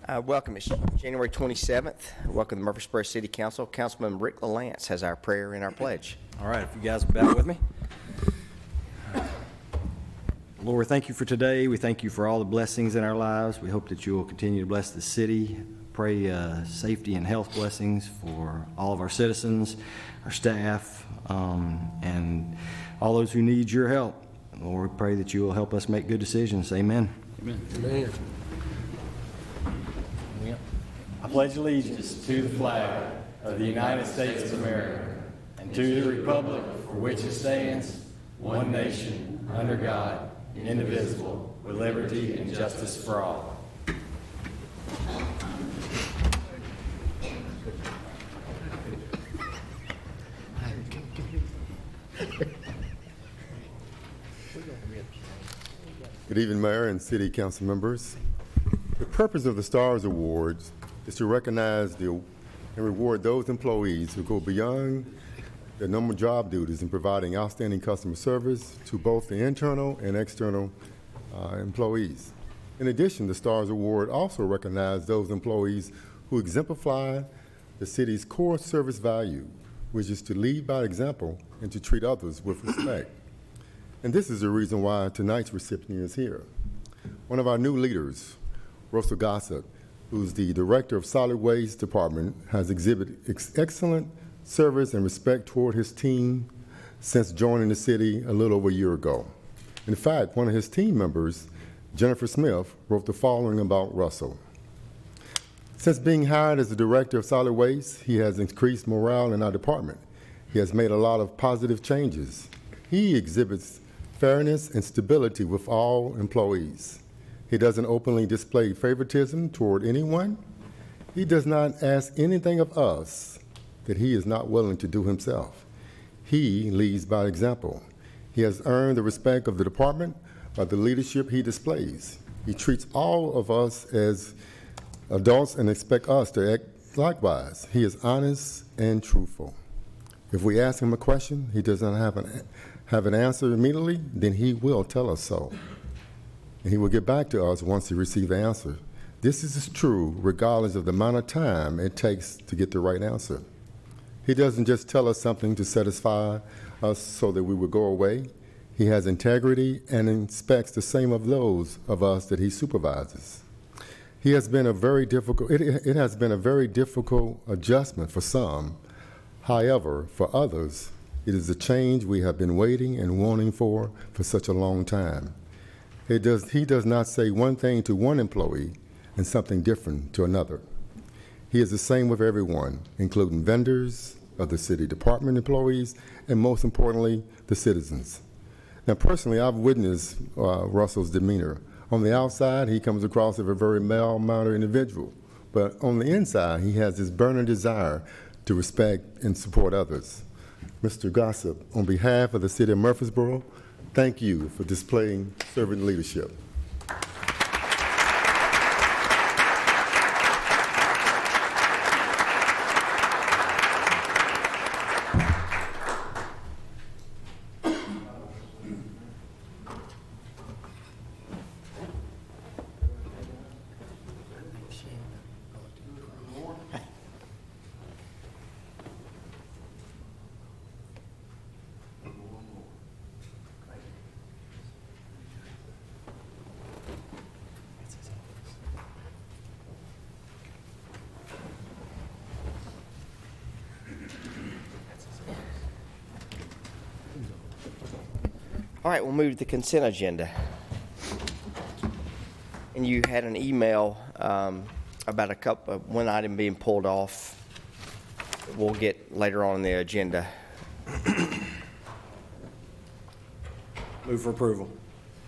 Welcome. It's January 27th. Welcome to Murfreesboro City Council. Councilman Rick LaLance has our prayer and our pledge. All right, if you guys will bow with me. Lord, thank you for today. We thank you for all the blessings in our lives. We hope that you will continue to bless the city. Pray safety and health blessings for all of our citizens, our staff, and all those who need your help. Lord, we pray that you will help us make good decisions. Amen. Amen. Amen. I pledge allegiance to the flag of the United States of America and to the republic for which it stands, one nation, under God, indivisible, with liberty and justice for all. Good evening, Mayor and City Council members. The purpose of the STARS Awards is to recognize and reward those employees who go beyond their normal job duties in providing outstanding customer service to both the internal and external employees. In addition, the STARS Award also recognizes those employees who exemplify the city's core service value, which is to lead by example and to treat others with respect. And this is the reason why tonight's recipient is here. One of our new leaders, Russell Gossett, who's the Director of Solid Waste Department, has exhibited excellent service and respect toward his team since joining the city a little over a year ago. In fact, one of his team members, Jennifer Smith, wrote the following about Russell. Since being hired as the Director of Solid Waste, he has increased morale in our department. He has made a lot of positive changes. He exhibits fairness and stability with all employees. He doesn't openly display favoritism toward anyone. He does not ask anything of us that he is not willing to do himself. He leads by example. He has earned the respect of the department by the leadership he displays. He treats all of us as adults and expects us to act likewise. He is honest and truthful. If we ask him a question, he does not have an answer immediately, then he will tell us so. And he will get back to us once he receives the answer. This is true regardless of the amount of time it takes to get the right answer. He doesn't just tell us something to satisfy us so that we will go away. He has integrity and expects the same of those of us that he supervises. It has been a very difficult adjustment for some. However, for others, it is a change we have been waiting and wanting for such a long time. He does not say one thing to one employee and something different to another. He is the same with everyone, including vendors, other city department employees, and most importantly, the citizens. Now, personally, I've witnessed Russell's demeanor. On the outside, he comes across as a very mild-mannered individual, but on the inside, he has this burning desire to respect and support others. Mr. Gossett, on behalf of the city of Murfreesboro, thank you for displaying servant leadership. All right, we'll move to the consent agenda. And you had an email about one item being pulled off. We'll get later on in the agenda. Move for approval.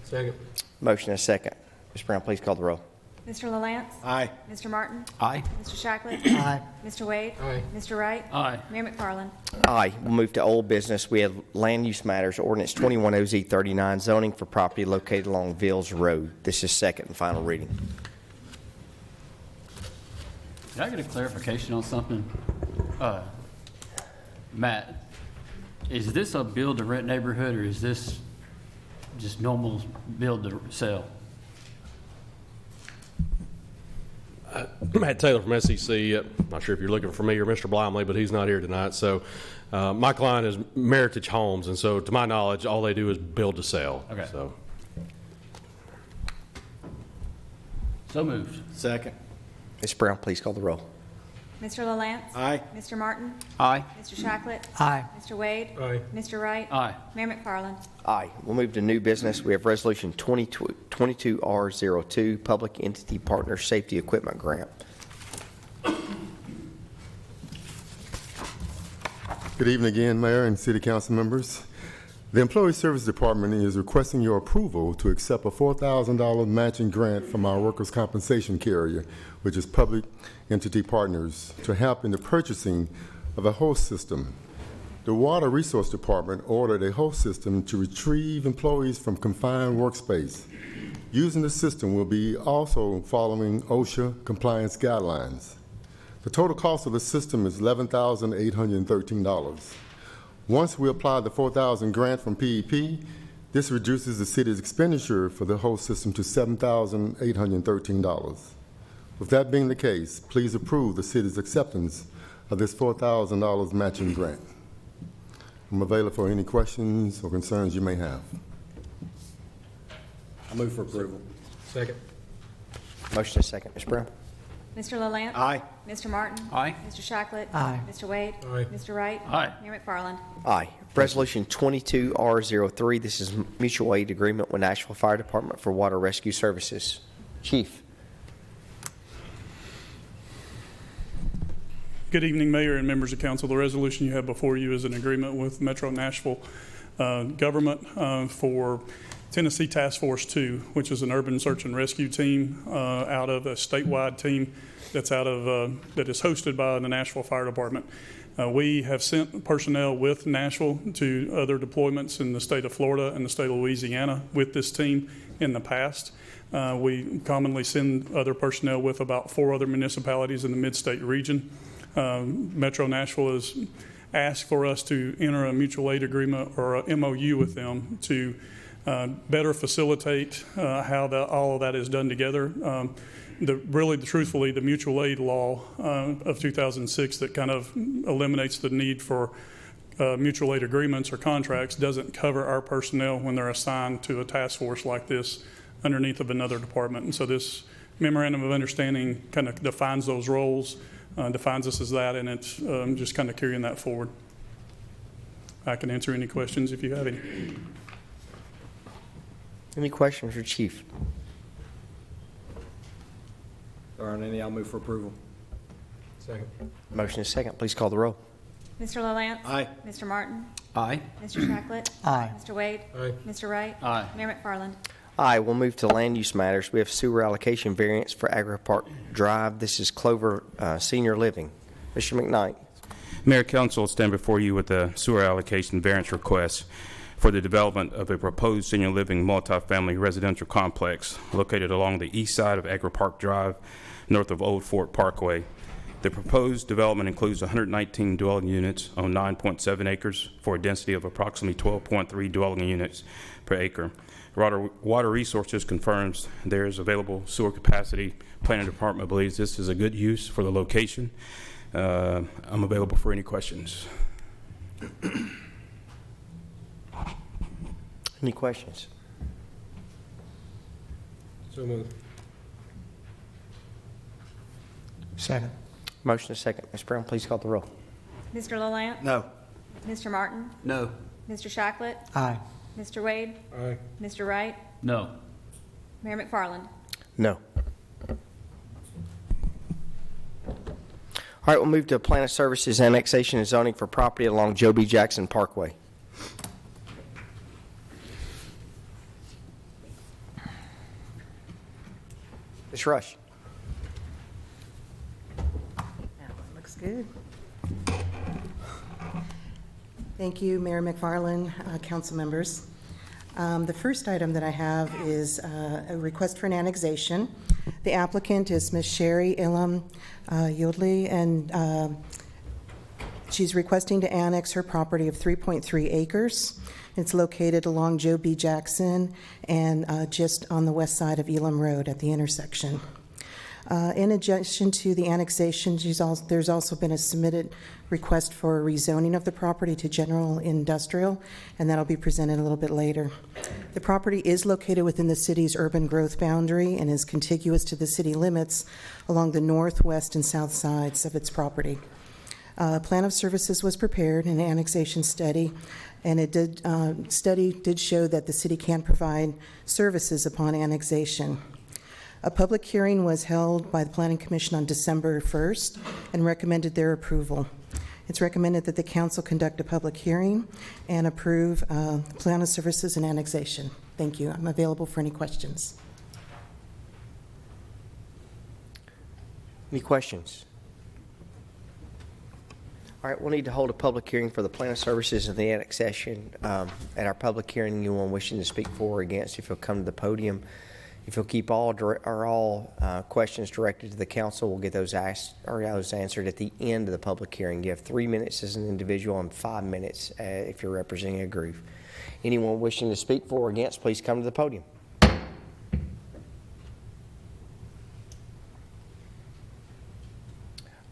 Second. Motion and a second. Ms. Brown, please call the roll. Mr. LaLance? Aye. Mr. Martin? Aye. Mr. Shacklett? Aye. Mr. Wade? Aye. Mr. Wright? Aye. Mayor McFarland? Aye. We'll move to old business. We have land use matters, ordinance 21 OZ 39, zoning for property located along Vills Road. This is second and final reading. Can I get a clarification on something? Matt, is this a build-to-rent neighborhood, or is this just normal build-to-sell? Matt Taylor from SEC. Not sure if you're looking for me or Mr. Blomley, but he's not here tonight. So my client is Meritage Homes, and so to my knowledge, all they do is build to sell. Okay. So moved. Second. Ms. Brown, please call the roll. Mr. LaLance? Aye. Mr. Martin? Aye. Mr. Shacklet? Aye. Mr. Wade? Aye. Mr. Wright? Aye. Mayor McFarland? Aye. We'll move to new business. We have Resolution 22R02, Public Entity Partner Safety Equipment Grant. Good evening again, Mayor and City Council members. The Employee Service Department is requesting your approval to accept a $4,000 matching grant from our workers' compensation carrier, which is Public Entity Partners, to help in the purchasing of a host system. The Water Resource Department ordered a host system to retrieve employees from confined workspace. Using the system will be also following OSHA compliance guidelines. The total cost of the system is $11,813. Once we apply the $4,000 grant from PEP, this reduces the city's expenditure for the host system to $7,813. With that being the case, please approve the city's acceptance of this $4,000 matching grant. I'm available for any questions or concerns you may have. I move for approval. Second. Motion is second. Ms. Brown? Mr. LaLance? Aye. Mr. Martin? Aye. Mr. Shacklet? Aye. Mr. Wade? Aye. Mr. Wright? Aye. Mayor McFarland? Aye. Resolution 22R03, this is mutual aid agreement with Nashville Fire Department for water rescue services. Chief? Good evening, Mayor and members of council. The resolution you have before you is an agreement with Metro Nashville government for Tennessee Task Force 2, which is an urban search and rescue team out of a statewide team that's that is hosted by the Nashville Fire Department. We have sent personnel with Nashville to other deployments in the state of Florida and the state of Louisiana with this team in the past. We commonly send other personnel with about 4 other municipalities in the mid-state region. Metro Nashville has asked for us to enter a mutual aid agreement or a MOU with them to better facilitate how all of that is done together. Truthfully, the mutual aid law of 2006 that kind of eliminates the need for mutual aid agreements or contracts doesn't cover our personnel when they're assigned to a task force like this underneath of another department. And so this memorandum of understanding kind of defines those roles, defines us as that, and it's just kind of carrying that forward. I can answer any questions if you have any. Any questions for Chief? There aren't any. I'll move for approval. Second. Motion is second. Please call the roll. Mr. LaLance? Aye. Mr. Martin? Aye. Mr. Shacklet? Aye. Mr. Wade? Aye. Mr. Wright? Aye. Mayor McFarland? Aye. We'll move to land use matters. We have sewer allocation variance for Agri-Park Drive. This is Clover Senior Living. Mr. McKnight. Mayor, Council, stand before you with a sewer allocation variance request for the development of a proposed senior living multifamily residential complex located along the east side of Agri-Park Drive, north of Old Fort Parkway. The proposed development includes 119 dwelling units on 9.7 acres for a density of approximately 12.3 dwelling units per acre. Water Resources confirms there is available sewer capacity. Planning Department believes this is a good use for the location. I'm available for any questions. Any questions? So moved. Second. Motion is second. Ms. Brown, please call the roll. Mr. LaLance? No. Mr. Martin? No. Mr. Shacklet? Aye. Mr. Wade? Aye. Mr. Wright? No. Mayor McFarland? No. All right, we'll move to Plan of Services, Annexation, and Zoning for property along Joe B. Jackson Parkway. Ms. Rush. Looks good. Thank you, Mayor McFarland, council members. The first item that I have is a request for an annexation. The applicant is Ms. Sherry Ilham Yodley, and she's requesting to annex her property of 3.3 acres. It's located along Joe B. Jackson and just on the west side of Elam Road at the intersection. In addition to the annexation, there's also been a submitted request for rezoning of the property to general industrial, and that'll be presented a little bit later. The property is located within the city's urban growth boundary and is contiguous to the city limits along the north, west, and south sides of its property. A plan of services was prepared, an annexation study, and study did show that the city can provide services upon annexation. A public hearing was held by the Planning Commission on December 1st and recommended their approval. It's recommended that the council conduct a public hearing and approve plan of services and annexation. Thank you. I'm available for any questions. Any questions? All right, we'll need to hold a public hearing for the plan of services and the annexation. At our public hearing, anyone wishing to speak for or against, if you'll come to the podium. If you'll keep all questions directed to the council, we'll get those answered at the end of the public hearing. You have 3 minutes as an individual and 5 minutes if you're representing a group. Anyone wishing to speak for or against, please come to the podium.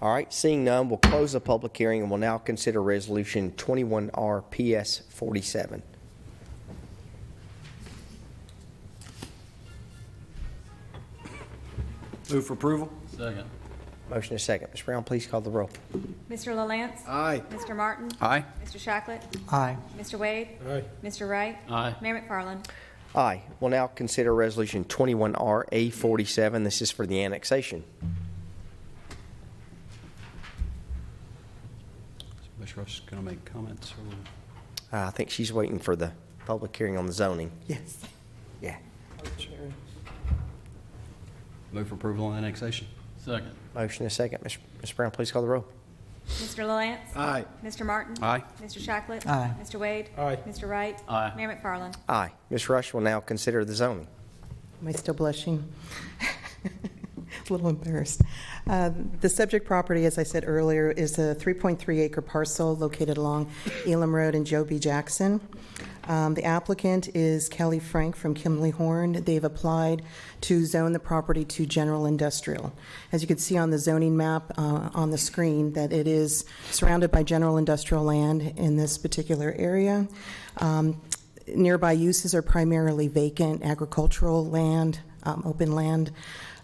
All right, seeing none, we'll close the public hearing and we'll now consider Resolution 21R PS 47. Move for approval. Second. Motion is second. Ms. Brown, please call the roll. Mr. LaLance? Aye. Mr. Martin? Aye. Mr. Shacklet? Aye. Mr. Wade? Aye. Mr. Wright? Aye. Mayor McFarland? Aye. We'll now consider Resolution 21R A 47. This is for the annexation. Ms. Rush is going to make comments. I think she's waiting for the public hearing on the zoning. Yes. Yeah. Move for approval on annexation. Second. Motion is second. Ms. Brown, please call the roll. Mr. LaLance? Aye. Mr. Martin? Aye. Mr. Shacklet? Aye. Mr. Wade? Aye. Mr. Wright? Aye. Mayor McFarland? Aye. Ms. Rush will now consider the zoning. Am I still blushing? A little embarrassed. The subject property, as I said earlier, is a 3.3 acre parcel located along Elam Road in Joe B. Jackson. The applicant is Kelly Frank from Kimberly Horn. They've applied to zone the property to general industrial. As you can see on the zoning map on the screen, that it is surrounded by general industrial land in this particular area. Nearby uses are primarily vacant agricultural land, open land.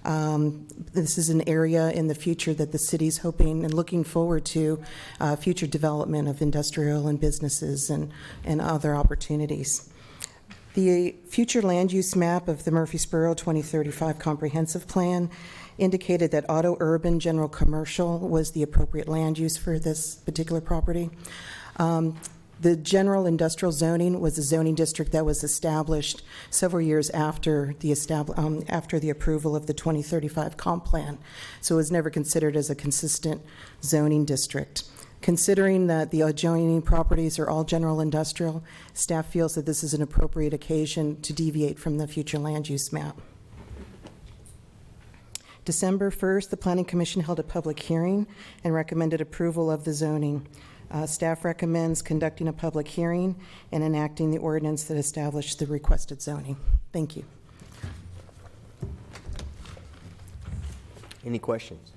This is an area in the future that the city's hoping and looking forward to future development of industrial and businesses and other opportunities. The future land use map of the Murfreesboro 2035 Comprehensive Plan indicated that auto urban general commercial was the appropriate land use for this particular property. The general industrial zoning was a zoning district that was established several years after the approval of the 2035 comp plan, so it was never considered as a consistent zoning district. Considering that the adjoining properties are all general industrial, staff feels that this is an appropriate occasion to deviate from the future land use map. December 1st, the Planning Commission held a public hearing and recommended approval of the zoning. Staff recommends conducting a public hearing and enacting the ordinance that established the requested zoning. Thank you. Any questions?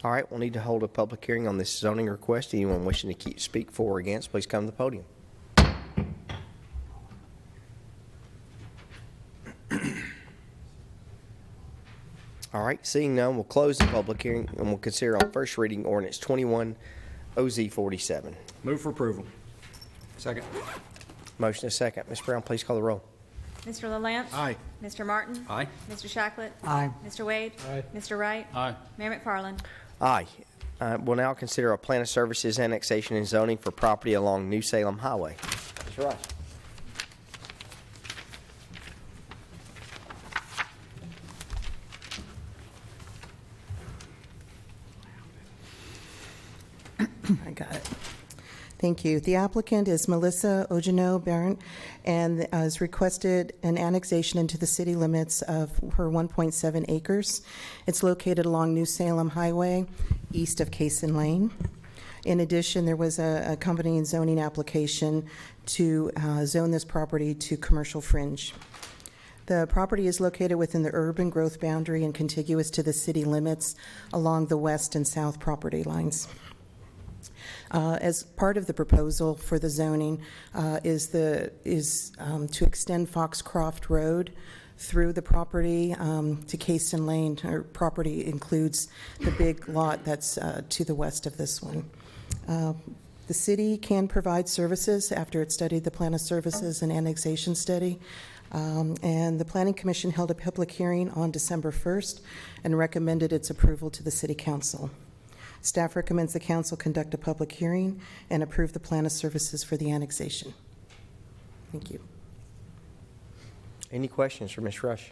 All right, we'll need to hold a public hearing on this zoning request. Anyone wishing to speak for or against, please come to the podium. All right, seeing none, we'll close the public hearing and we'll consider on first reading ordinance 21 OZ 47. Move for approval. Second. Motion is second. Ms. Brown, please call the roll. Mr. LaLance? Aye. Mr. Martin? Aye. Mr. Shacklet? Aye. Mr. Wade? Aye. Mr. Wright? Aye. Mayor McFarland? Aye. We'll now consider a plan of services, annexation, and zoning for property along New Salem Highway. Ms. Rush. I got it. Thank you. The applicant is Melissa Ogino Barrett and has requested an annexation into the city limits of her 1.7 acres. It's located along New Salem Highway, east of Cason Lane. In addition, there was a accompanying zoning application to zone this property to commercial fringe. The property is located within the urban growth boundary and contiguous to the city limits along the west and south property lines. As part of the proposal for the zoning is to extend Foxcroft Road through the property to Cason Lane. Our property includes the big lot that's to the west of this one. The city can provide services after it studied the plan of services and annexation study. And the Planning Commission held a public hearing on December 1st and recommended its approval to the City Council. Staff recommends the council conduct a public hearing and approve the plan of services for the annexation. Thank you. Any questions for Ms. Rush?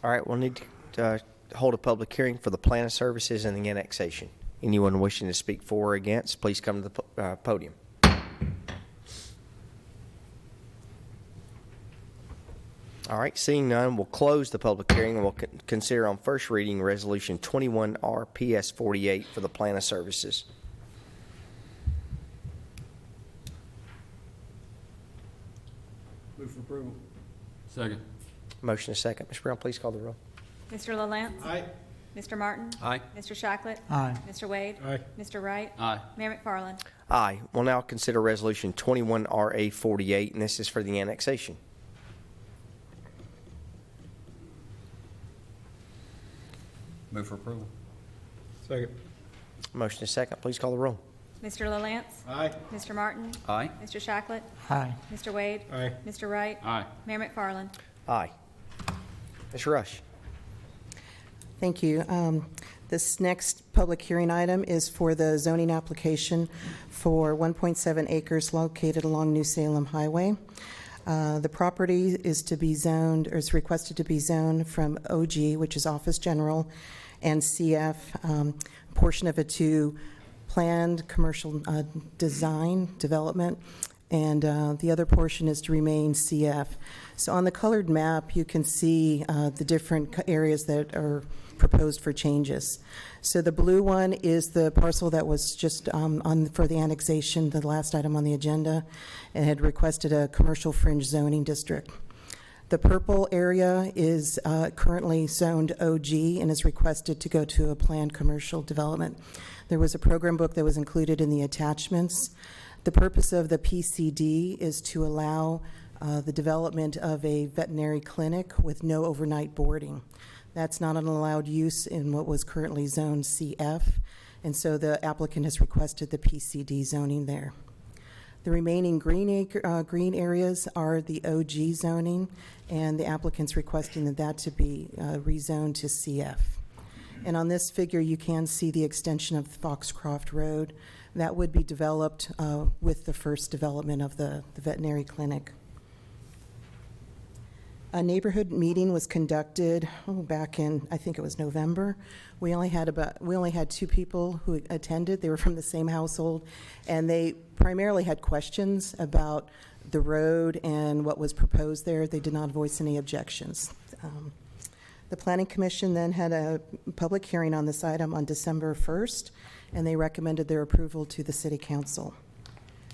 All right, we'll need to hold a public hearing for the plan of services and the annexation. Anyone wishing to speak for or against, please come to the podium. All right, seeing none, we'll close the public hearing and we'll consider on first reading Resolution 21R PS 48 for the plan of services. Move for approval. Second. Motion is second. Ms. Brown, please call the roll. Mr. LaLance? Aye. Mr. Martin? Aye. Mr. Shacklet? Aye. Mr. Wade? Aye. Mr. Wright? Aye. Mayor McFarland? Aye. We'll now consider Resolution 21RA 48, and this is for the annexation. Move for approval. Second. Motion is second. Please call the roll. Mr. LaLance? Aye. Mr. Martin? Aye. Mr. Shacklet? Aye. Mr. Wade? Aye. Mr. Wright? Aye. Mayor McFarland? Aye. Ms. Rush. Thank you. This next public hearing item is for the zoning application for 1.7 acres located along New Salem Highway. The property is to be zoned, or is requested to be zoned from OG, which is Office General, and CF, portion of it to planned commercial design development, and the other portion is to remain CF. So on the colored map, you can see the different areas that are proposed for changes. So the blue one is the parcel that was just for the annexation, the last item on the agenda, and had requested a commercial fringe zoning district. The purple area is currently zoned OG and is requested to go to a planned commercial development. There was a program book that was included in the attachments. The purpose of the PCD is to allow the development of a veterinary clinic with no overnight boarding. That's not an allowed use in what was currently zoned CF, and so the applicant has requested the PCD zoning there. The remaining green areas are the OG zoning, and the applicant's requesting that to be rezoned to CF. And on this figure, you can see the extension of Foxcroft Road. That would be developed with the first development of the veterinary clinic. A neighborhood meeting was conducted back in, I think it was November. We only had 2 people who attended. They were from the same household, and they primarily had questions about the road and what was proposed there. They did not voice any objections. The Planning Commission then had a public hearing on this item on December 1st, and they recommended their approval to the City Council.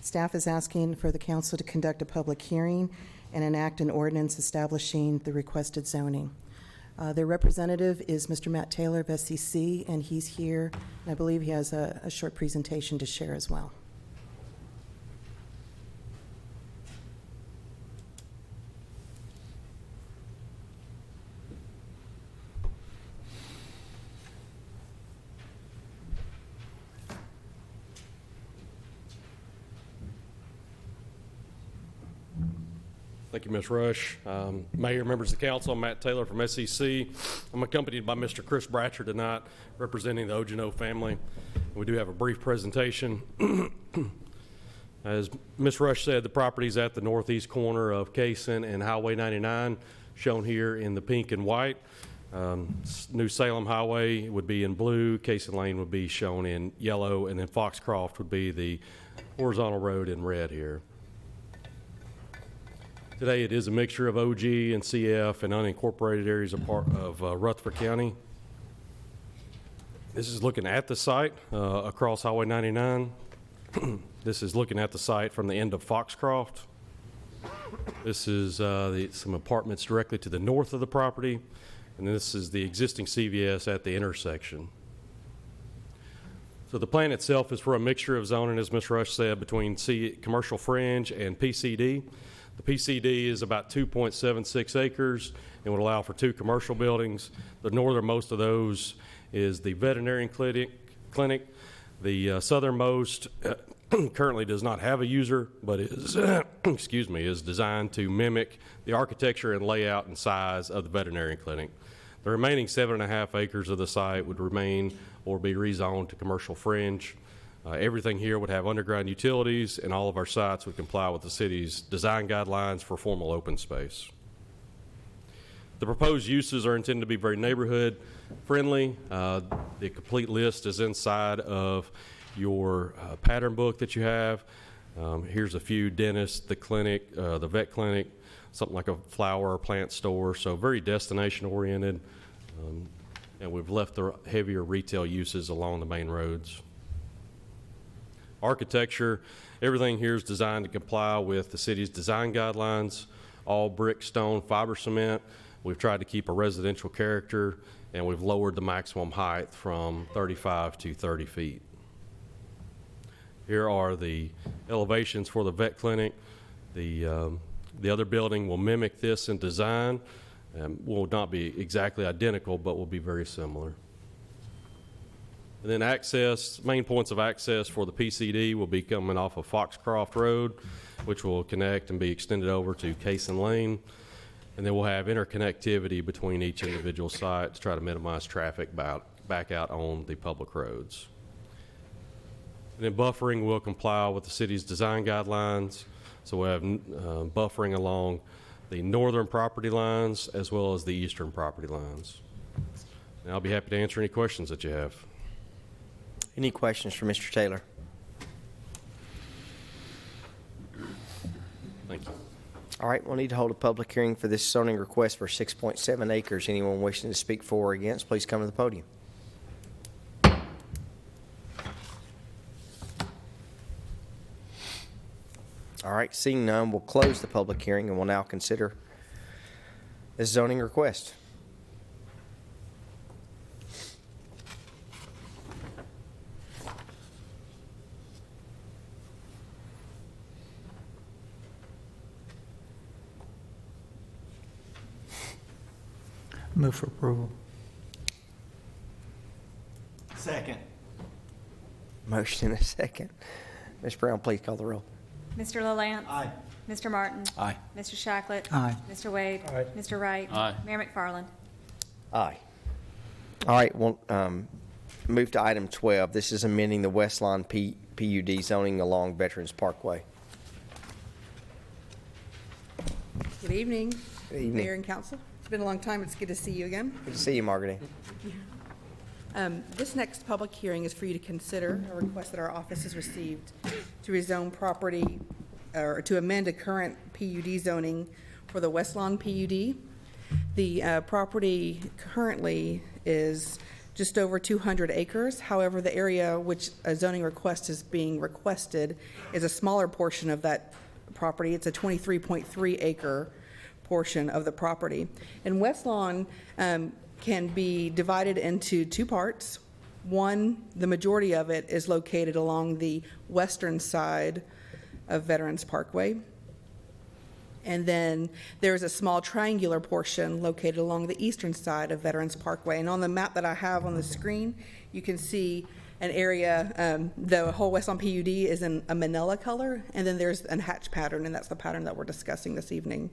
Staff is asking for the council to conduct a public hearing and enact an ordinance establishing the requested zoning. Their representative is Mr. Matt Taylor of SEC, and he's here, and I believe he has a short presentation to share as well. Thank you, Ms. Rush. Mayor, members of the council, I'm Matt Taylor from SEC. I'm accompanied by Mr. Chris Bratcher tonight, representing the Ojino family. We do have a brief presentation. As Ms. Rush said, the property is at the northeast corner of Cason and Highway 99, shown here in the pink and white. New Salem Highway would be in blue, Cason Lane would be shown in yellow, and then Foxcroft would be the horizontal road in red here. Today, it is a mixture of OG and CF and unincorporated areas of Rutherford County. This is looking at the site across Highway 99. This is looking at the site from the end of Foxcroft. This is some apartments directly to the north of the property, and this is the existing CVS at the intersection. So the plan itself is for a mixture of zoning, as Ms. Rush said, between commercial fringe and PCD. The PCD is about 2.76 acres and would allow for 2 commercial buildings. The northernmost of those is the veterinary clinic. The southernmost currently does not have a user, but is, is designed to mimic the architecture and layout and size of the veterinary clinic. The remaining 7.5 acres of the site would remain or be rezoned to commercial fringe. Everything here would have underground utilities, and all of our sites would comply with the city's design guidelines for formal open space. The proposed uses are intended to be very neighborhood friendly. The complete list is inside of your pattern book that you have. Here's a few: dentist, the clinic, the vet clinic, something like a flower or plant store, so very destination oriented. And we've left the heavier retail uses along the main roads. Architecture, everything here is designed to comply with the city's design guidelines, all brick, stone, fiber cement. We've tried to keep a residential character, and we've lowered the maximum height from 35 to 30 feet. Here are the elevations for the vet clinic. The other building will mimic this in design. Will not be exactly identical, but will be very similar. And then access, main points of access for the PCD will be coming off of Foxcroft Road, which will connect and be extended over to Cason Lane. And then we'll have interconnectivity between each individual site to try to minimize traffic back out on the public roads. And then buffering will comply with the city's design guidelines. So we'll have buffering along the northern property lines as well as the eastern property lines. And I'll be happy to answer any questions that you have. Any questions for Mr. Taylor? Thank you. All right, we'll need to hold a public hearing for this zoning request for 6.7 acres. Anyone wishing to speak for or against, please come to the podium. All right, seeing none, we'll close the public hearing and we'll now consider this zoning request. Move for approval. Second. Motion and a second. Ms. Brown, please call the roll. Mr. LaLance. Aye. Mr. Martin. Aye. Mr. Shacklet. Aye. Mr. Wade. Aye. Mr. Wright. Aye. Mayor McFarland. Aye. All right, we'll move to item 12. This is amending the West Lawn PUD zoning along Veterans Parkway. Good evening. Good evening. Mayor and council. It's been a long time. It's good to see you again. Good to see you, Margaret. This next public hearing is for you to consider a request that our office has received to rezone property or to amend a current PUD zoning for the West Lawn PUD. The property currently is just over 200 acres. However, the area which a zoning request is being requested is a smaller portion of that property. It's a 23.3 acre portion of the property. And West Lawn can be divided into 2 parts. One, the majority of it is located along the western side of Veterans Parkway. And then there's a small triangular portion located along the eastern side of Veterans Parkway. And on the map that I have on the screen, you can see an area, the whole West Lawn PUD is in a manila color, and then there's a hatch pattern, and that's the pattern that we're discussing this evening.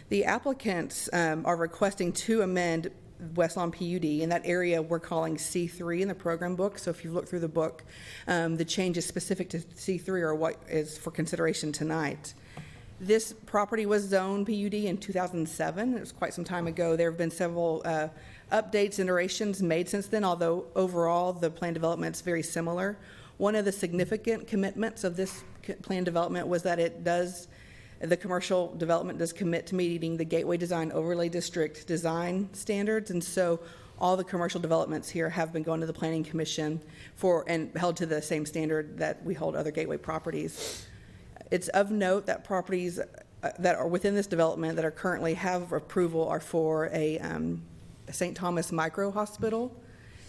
The applicants are requesting to amend West Lawn PUD. In that area, we're calling C3 in the program book. So if you look through the book, the changes specific to C3 are what is for consideration tonight. This property was zoned PUD in 2007. It was quite some time ago. There have been several updates, iterations made since then, although overall the plan development is very similar. One of the significant commitments of this plan development was that the commercial development does commit to meeting the Gateway Design Overlay District design standards, and so all the commercial developments here have been going to the Planning Commission and held to the same standard that we hold other gateway properties. It's of note that properties that are within this development that are currently have approval are for a St. Thomas Micro Hospital.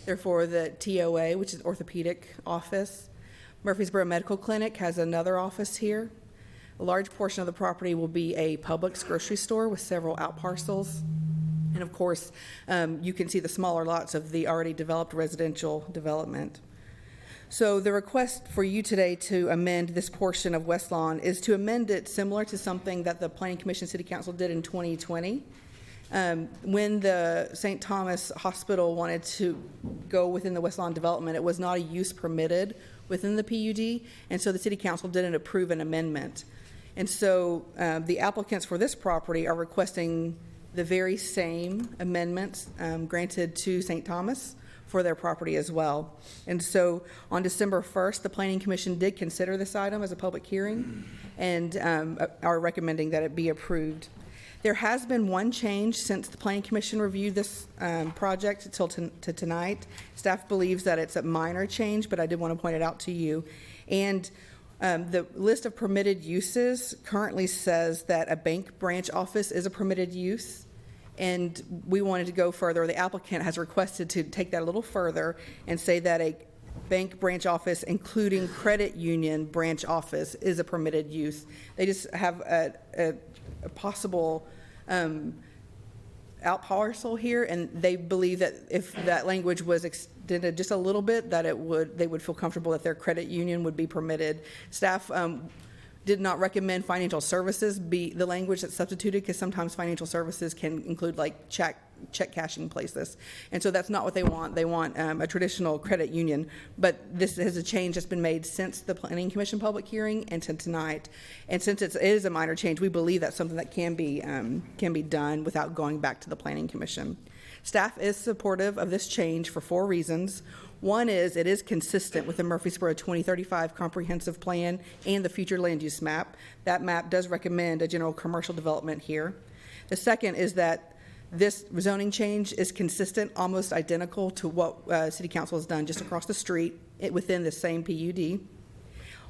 They're for the TOA, which is orthopedic office. Murfreesboro Medical Clinic has another office here. A large portion of the property will be a Publix grocery store with several out parcels. And of course, you can see the smaller lots of the already developed residential development. So the request for you today to amend this portion of West Lawn is to amend it similar to something that the Planning Commission City Council did in 2020. When the St. Thomas Hospital wanted to go within the West Lawn development, it was not a use permitted within the PUD, and so the City Council didn't approve an amendment. And so the applicants for this property are requesting the very same amendments granted to St. Thomas for their property as well. And so on December 1st, the Planning Commission did consider this item as a public hearing and are recommending that it be approved. There has been one change since the Planning Commission reviewed this project until to tonight. Staff believes that it's a minor change, but I did want to point it out to you. And the list of permitted uses currently says that a bank branch office is a permitted use. And we wanted to go further. The applicant has requested to take that a little further and say that a bank branch office, including credit union branch office, is a permitted use. They just have a possible out parcel here, and they believe that if that language was extended just a little bit, that they would feel comfortable that their credit union would be permitted. Staff did not recommend financial services be the language that's substituted, because sometimes financial services can include like check cashing places. And so that's not what they want. They want a traditional credit union. But this is a change that's been made since the Planning Commission public hearing and to tonight. And since it is a minor change, we believe that's something that can be done without going back to the Planning Commission. Staff is supportive of this change for 4 reasons. One is it is consistent with the Murfreesboro 2035 comprehensive plan and the future land use map. That map does recommend a general commercial development here. The second is that this zoning change is consistent, almost identical to what City Council has done just across the street within the same PUD.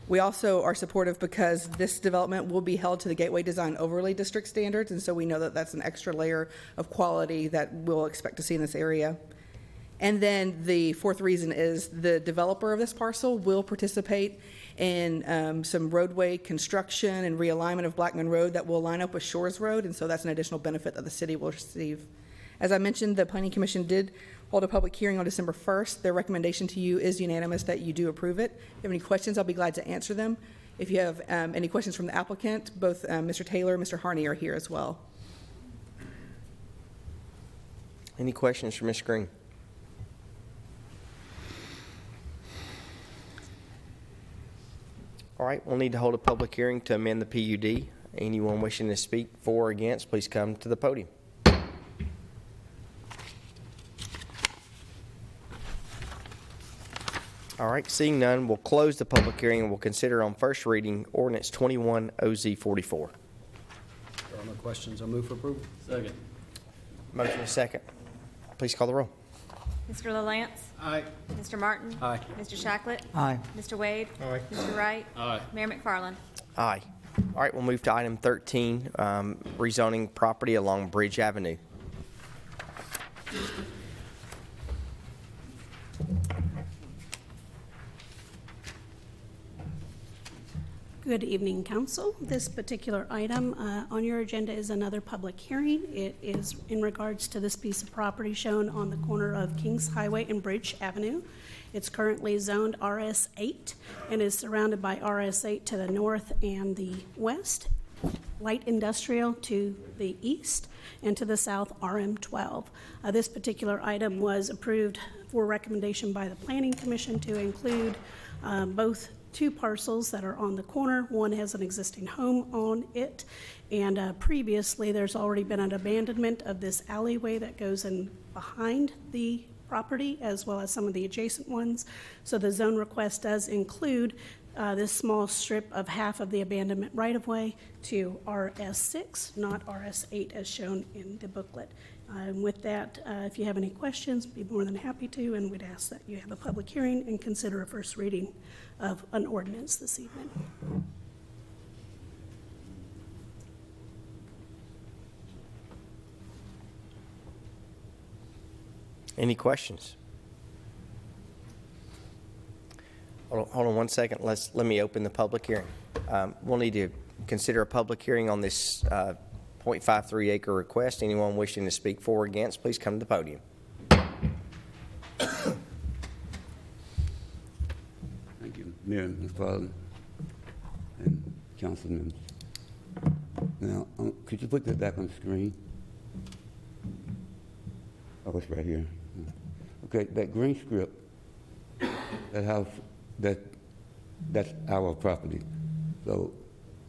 We also are supportive because this development will be held to the Gateway Design Overlay District standards, and so we know that that's an extra layer of quality that we'll expect to see in this area. And then the fourth reason is the developer of this parcel will participate in some roadway construction and realignment of Blackman Road that will line up with Shores Road, and so that's an additional benefit that the city will receive. As I mentioned, the Planning Commission did hold a public hearing on December 1st. Their recommendation to you is unanimous that you do approve it. If you have any questions, I'll be glad to answer them. If you have any questions from the applicant, both Mr. Taylor and Mr. Harney are here as well. Any questions for Ms. Green? All right, we'll need to hold a public hearing to amend the PUD. Anyone wishing to speak for or against, please come to the podium. All right, seeing none, we'll close the public hearing and we'll consider on first reading ordinance 21 OZ 44. There are no questions. I'll move for approval. Second. Motion is second. Please call the roll. Mr. LaLance? Aye. Mr. Martin? Aye. Mr. Shacklet? Aye. Mr. Wade? Aye. Mr. Wright? Aye. Mayor McFarland? Aye. All right, we'll move to item 13, rezoning property along Bridge Avenue. Good evening, Council. This particular item on your agenda is another public hearing. It is in regards to this piece of property shown on the corner of Kings Highway and Bridge Avenue. It's currently zoned RS8 and is surrounded by RS8 to the north and the west, light industrial to the east, and to the south RM12. This particular item was approved for recommendation by the Planning Commission to include both 2 parcels that are on the corner. One has an existing home on it, and previously there's already been an abandonment of this alleyway that goes in behind the property as well as some of the adjacent ones. So the zone request does include this small strip of half of the abandonment right-of-way to RS6, not RS8 as shown in the booklet. With that, if you have any questions, be more than happy to, and we'd ask that you have a public hearing and consider a first reading of an ordinance this evening. Any questions? Hold on 1 second. Let me open the public hearing. We'll need to consider a public hearing on this 0.53 acre request. Anyone wishing to speak for or against, please come to the podium. Thank you, Mayor McFarland and council members. Now, could you put that back on the screen? Oh, it's right here. Okay, that green strip, that house, that's our property. So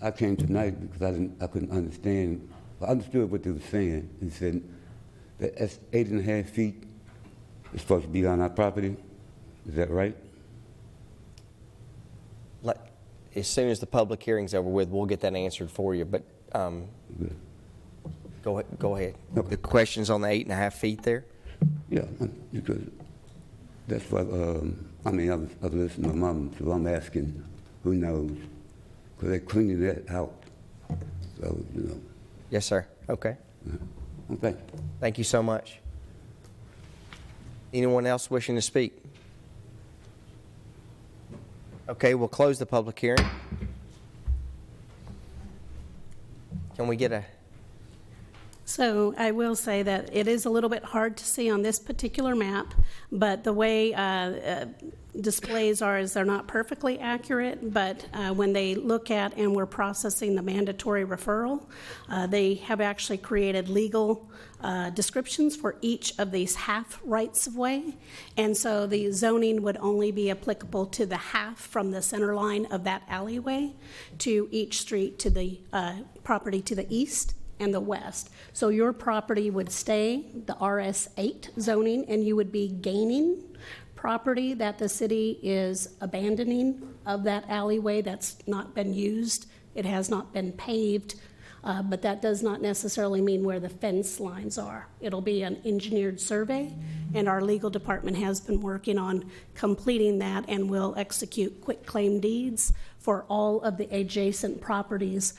I came tonight because I couldn't understand. I understood what they were saying. He said that that's 8.5 feet is supposed to be on our property. Is that right? As soon as the public hearing's over with, we'll get that answered for you. But go ahead. Okay. The question's on the 8.5 feet there? Yeah, because that's what, I was listening to my mom, so I'm asking, who knows? Because they're cleaning that out. So, you know. Yes, sir. Okay. Okay. Thank you so much. Anyone else wishing to speak? Okay, we'll close the public hearing. Can we get a... So I will say that it is a little bit hard to see on this particular map, but the way displays are is they're not perfectly accurate, but when they look at and we're processing the mandatory referral, they have actually created legal descriptions for each of these half rights of way, and so the zoning would only be applicable to the half from the center line of that alleyway to each street to the property to the east and the west. So your property would stay the RS8 zoning, and you would be gaining property that the city is abandoning of that alleyway that's not been used. It has not been paved, but that does not necessarily mean where the fence lines are. It'll be an engineered survey, and our legal department has been working on completing that and will execute quitclaim deeds for all of the adjacent properties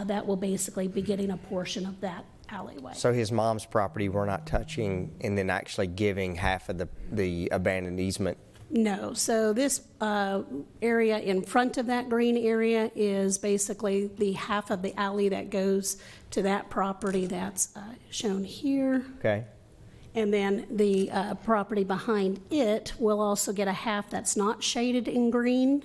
that will basically be getting a portion of that alleyway. So his mom's property we're not touching and then actually giving half of the abandoned easement? No. So this area in front of that green area is basically the half of the alley that goes to that property that's shown here. Okay. And then the property behind it will also get a half that's not shaded in green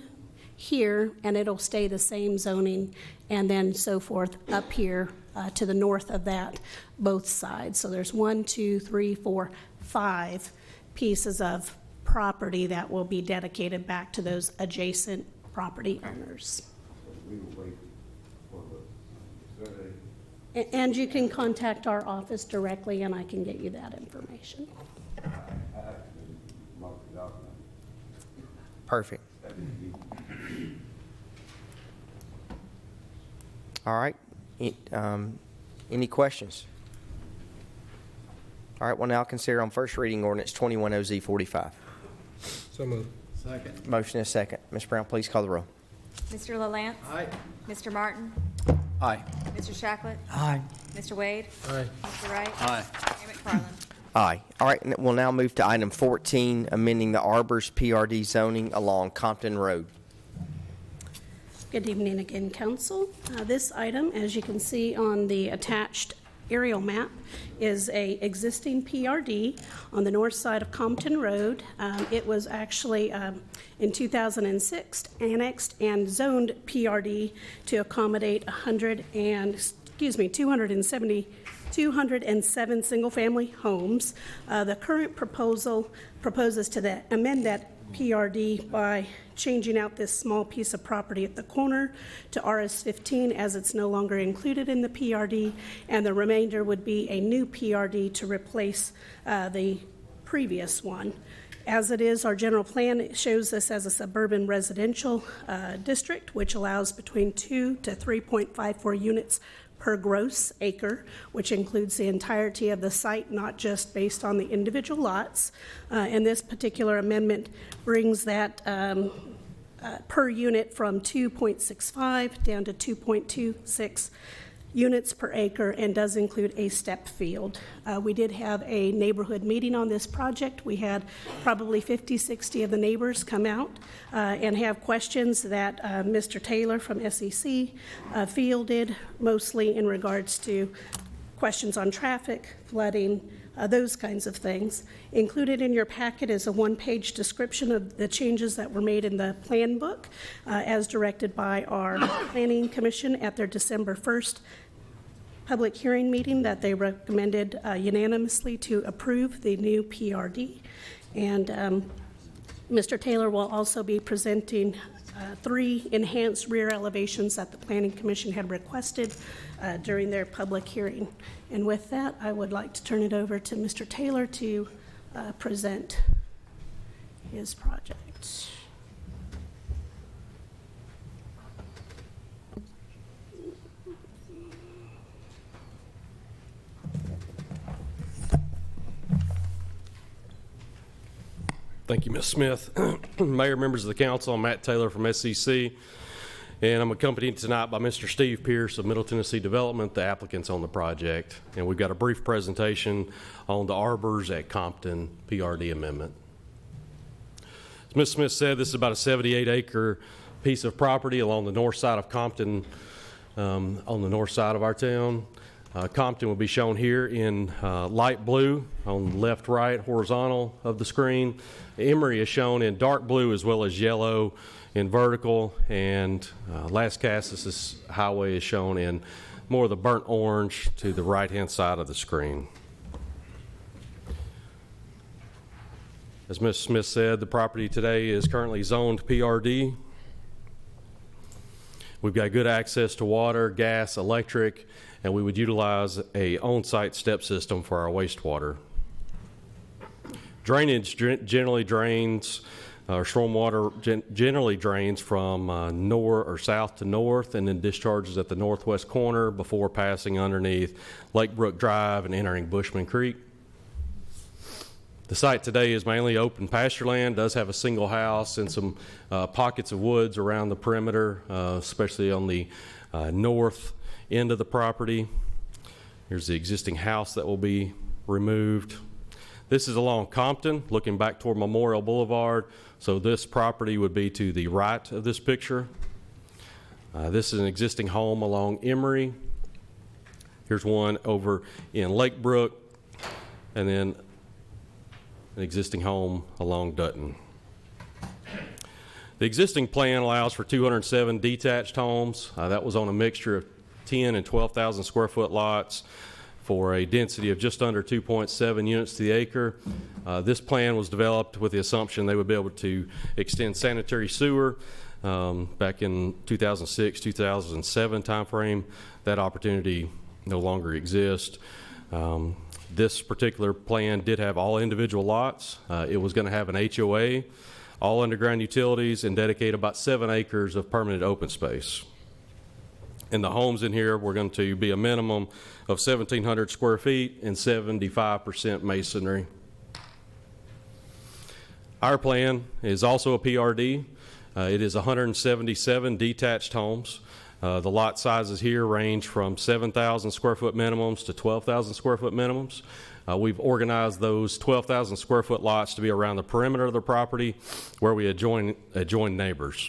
here, and it'll stay the same zoning, and then so forth up here to the north of that, both sides. So there's 1, 2, 3, 4, 5 pieces of property that will be dedicated back to those adjacent property owners. And you can contact our office directly, and I can get you that information. Perfect. All right. Any questions? All right, we'll now consider on first reading ordinance 21OZ45. So moved. Second. Motion is second. Ms. Brown, please call the roll. Mr. LaLance? Aye. Mr. Martin? Aye. Mr. Shacklet? Aye. Mr. Wade? Aye. Mr. Wright? Aye. Mayor McFarland? Aye. All right, and we'll now move to item 14, amending the Arbors PRD zoning along Compton Road. Good evening again, Council. This item, as you can see on the attached aerial map, is a existing PRD on the north side of Compton Road. It was actually in 2006 annexed and zoned PRD to accommodate 207 single-family homes. The current proposal proposes to amend that PRD by changing out this small piece of property at the corner to RS15, as it's no longer included in the PRD, and the remainder would be a new PRD to replace the previous one. As it is, our general plan shows this as a suburban residential district, which allows between 2 to 3.54 units per gross acre, which includes the entirety of the site, not just based on the individual lots. And this particular amendment brings that per unit from 2.65 down to 2.26 units per acre and does include a step field. We did have a neighborhood meeting on this project. We had probably 50, 60 of the neighbors come out and have questions that Mr. Taylor from SEC fielded, mostly in regards to questions on traffic, flooding, those kinds of things. Included in your packet is a one-page description of the changes that were made in the plan book as directed by our Planning Commission at their December 1st public hearing meeting that they recommended unanimously to approve the new PRD. And Mr. Taylor will also be presenting 3 enhanced rear elevations that the Planning Commission had requested during their public hearing. And with that, I would like to turn it over to Mr. Taylor to present his project. Thank you, Ms. Smith. Mayor, members of the council, I'm Matt Taylor from SEC, and I'm accompanied tonight by Mr. Steve Pierce of Middle Tennessee Development, the applicants on the project. And we've got a brief presentation on the Arbors at Compton PRD amendment. As Ms. Smith said, this is about a 78-acre piece of property along the north side of Compton, on the north side of our town. Compton will be shown here in light blue on the left, right, horizontal of the screen. Emory is shown in dark blue as well as yellow in vertical, and Las Casas Highway is shown in more of the burnt orange to the right-hand side of the screen. As Ms. Smith said, the property today is currently zoned PRD. We've got good access to water, gas, electric, and we would utilize a on-site step system for our wastewater. Drainage generally drains, or stormwater generally drains from north or south to north and then discharges at the northwest corner before passing underneath Lake Brook Drive and entering Bushman Creek. The site today is mainly open pasture land, does have a single house and some pockets of woods around the perimeter, especially on the north end of the property. Here's the existing house that will be removed. This is along Compton, looking back toward Memorial Boulevard. So this property would be to the right of this picture. This is an existing home along Emory. Here's one over in Lake Brook, and then an existing home along Dutton. The existing plan allows for 207 detached homes. That was on a mixture of 10 and 12,000 square foot lots for a density of just under 2.7 units to the acre. This plan was developed with the assumption they would be able to extend sanitary sewer back in 2006, 2007 timeframe. That opportunity no longer exists. This particular plan did have all individual lots. It was going to have an HOA, all underground utilities, and dedicate about 7 acres of permanent open space. And the homes in here were going to be a minimum of 1,700 square feet and 75% masonry. Our plan is also a PRD. It is 177 detached homes. The lot sizes here range from 7,000 square foot minimums to 12,000 square foot minimums. We've organized those 12,000 square foot lots to be around the perimeter of the property where we adjoin neighbors.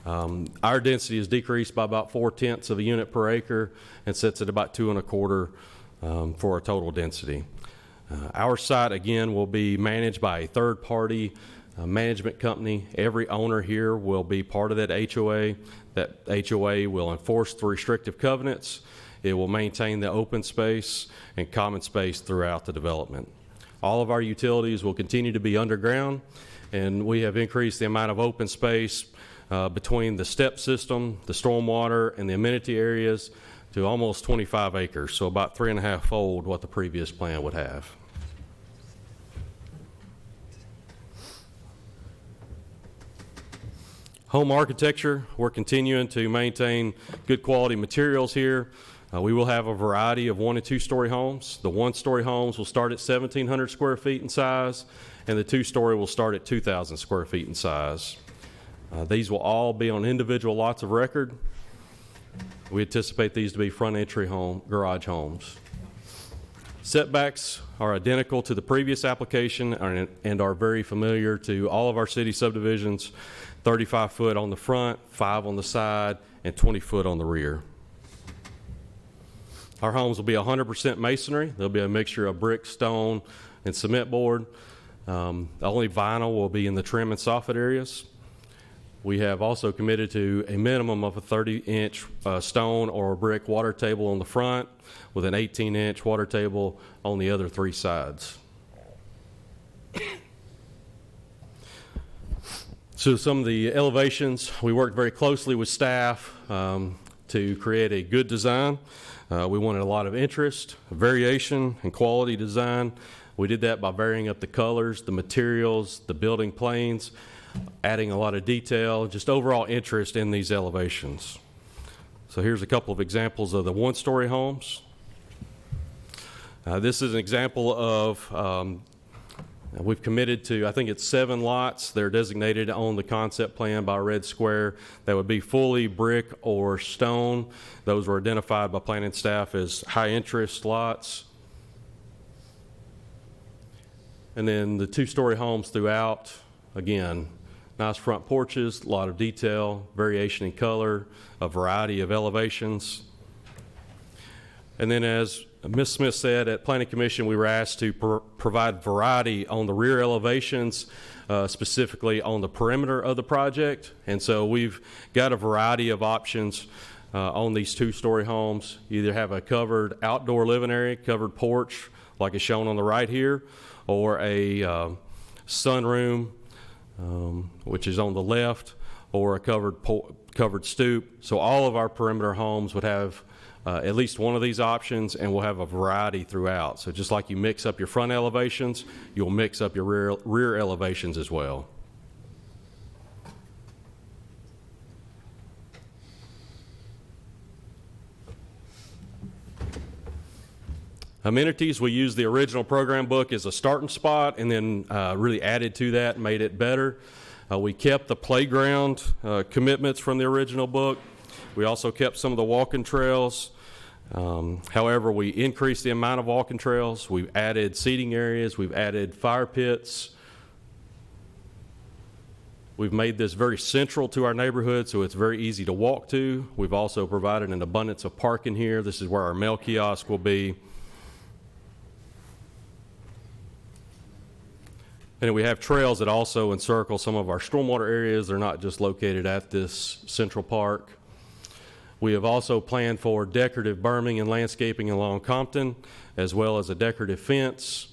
Our density is decreased by about 0.4 of a unit per acre and sits at about 2.25 for a total density. Our site, again, will be managed by a third-party management company. Every owner here will be part of that HOA. That HOA will enforce the restrictive covenants. It will maintain the open space and common space throughout the development. All of our utilities will continue to be underground, and we have increased the amount of open space between the step system, the stormwater, and the amenity areas to almost 25 acres, so about 3.5-fold what the previous plan would have. Home architecture, we're continuing to maintain good quality materials here. We will have a variety of 1- and 2-story homes. The 1-story homes will start at 1,700 square feet in size, and the 2-story will start at 2,000 square feet in size. These will all be on individual lots of record. We anticipate these to be front entry garage homes. Setbacks are identical to the previous application and are very familiar to all of our city subdivisions, 35 foot on the front, 5 on the side, and 20 foot on the rear. Our homes will be 100% masonry. There'll be a mixture of brick, stone, and cement board. The only vinyl will be in the trim and soffit areas. We have also committed to a minimum of a 30-inch stone or brick water table on the front with an 18-inch water table on the other 3 sides. So some of the elevations, we worked very closely with staff to create a good design. We wanted a lot of interest, variation, and quality design. We did that by varying up the colors, the materials, the building planes, adding a lot of detail, just overall interest in these elevations. So here's a couple of examples of the one-story homes. This is an example of, we've committed to, I think it's 7 lots. They're designated on the concept plan by a red square that would be fully brick or stone. Those were identified by planning staff as high-interest lots. And then the 2-story homes throughout, again, nice front porches, a lot of detail, variation in color, a variety of elevations. And then as Ms. Smith said, at Planning Commission, we were asked to provide variety on the rear elevations, specifically on the perimeter of the project. And so we've got a variety of options on these 2-story homes. You either have a covered outdoor living area, covered porch, like is shown on the right here, or a sunroom, which is on the left, or a covered stoop. So all of our perimeter homes would have at least one of these options, and we'll have a variety throughout. So just like you mix up your front elevations, you'll mix up your rear elevations as well. Amenities, we used the original program book as a starting spot and then really added to that and made it better. We kept the playground commitments from the original book. We also kept some of the walking trails. However, we increased the amount of walking trails. We've added seating areas. We've added fire pits. We've made this very central to our neighborhood, so it's very easy to walk to. We've also provided an abundance of parking here. This is where our mail kiosk will be. And we have trails that also encircle some of our stormwater areas. They're not just located at this central park. We have also planned for decorative berming and landscaping along Compton, as well as a decorative fence.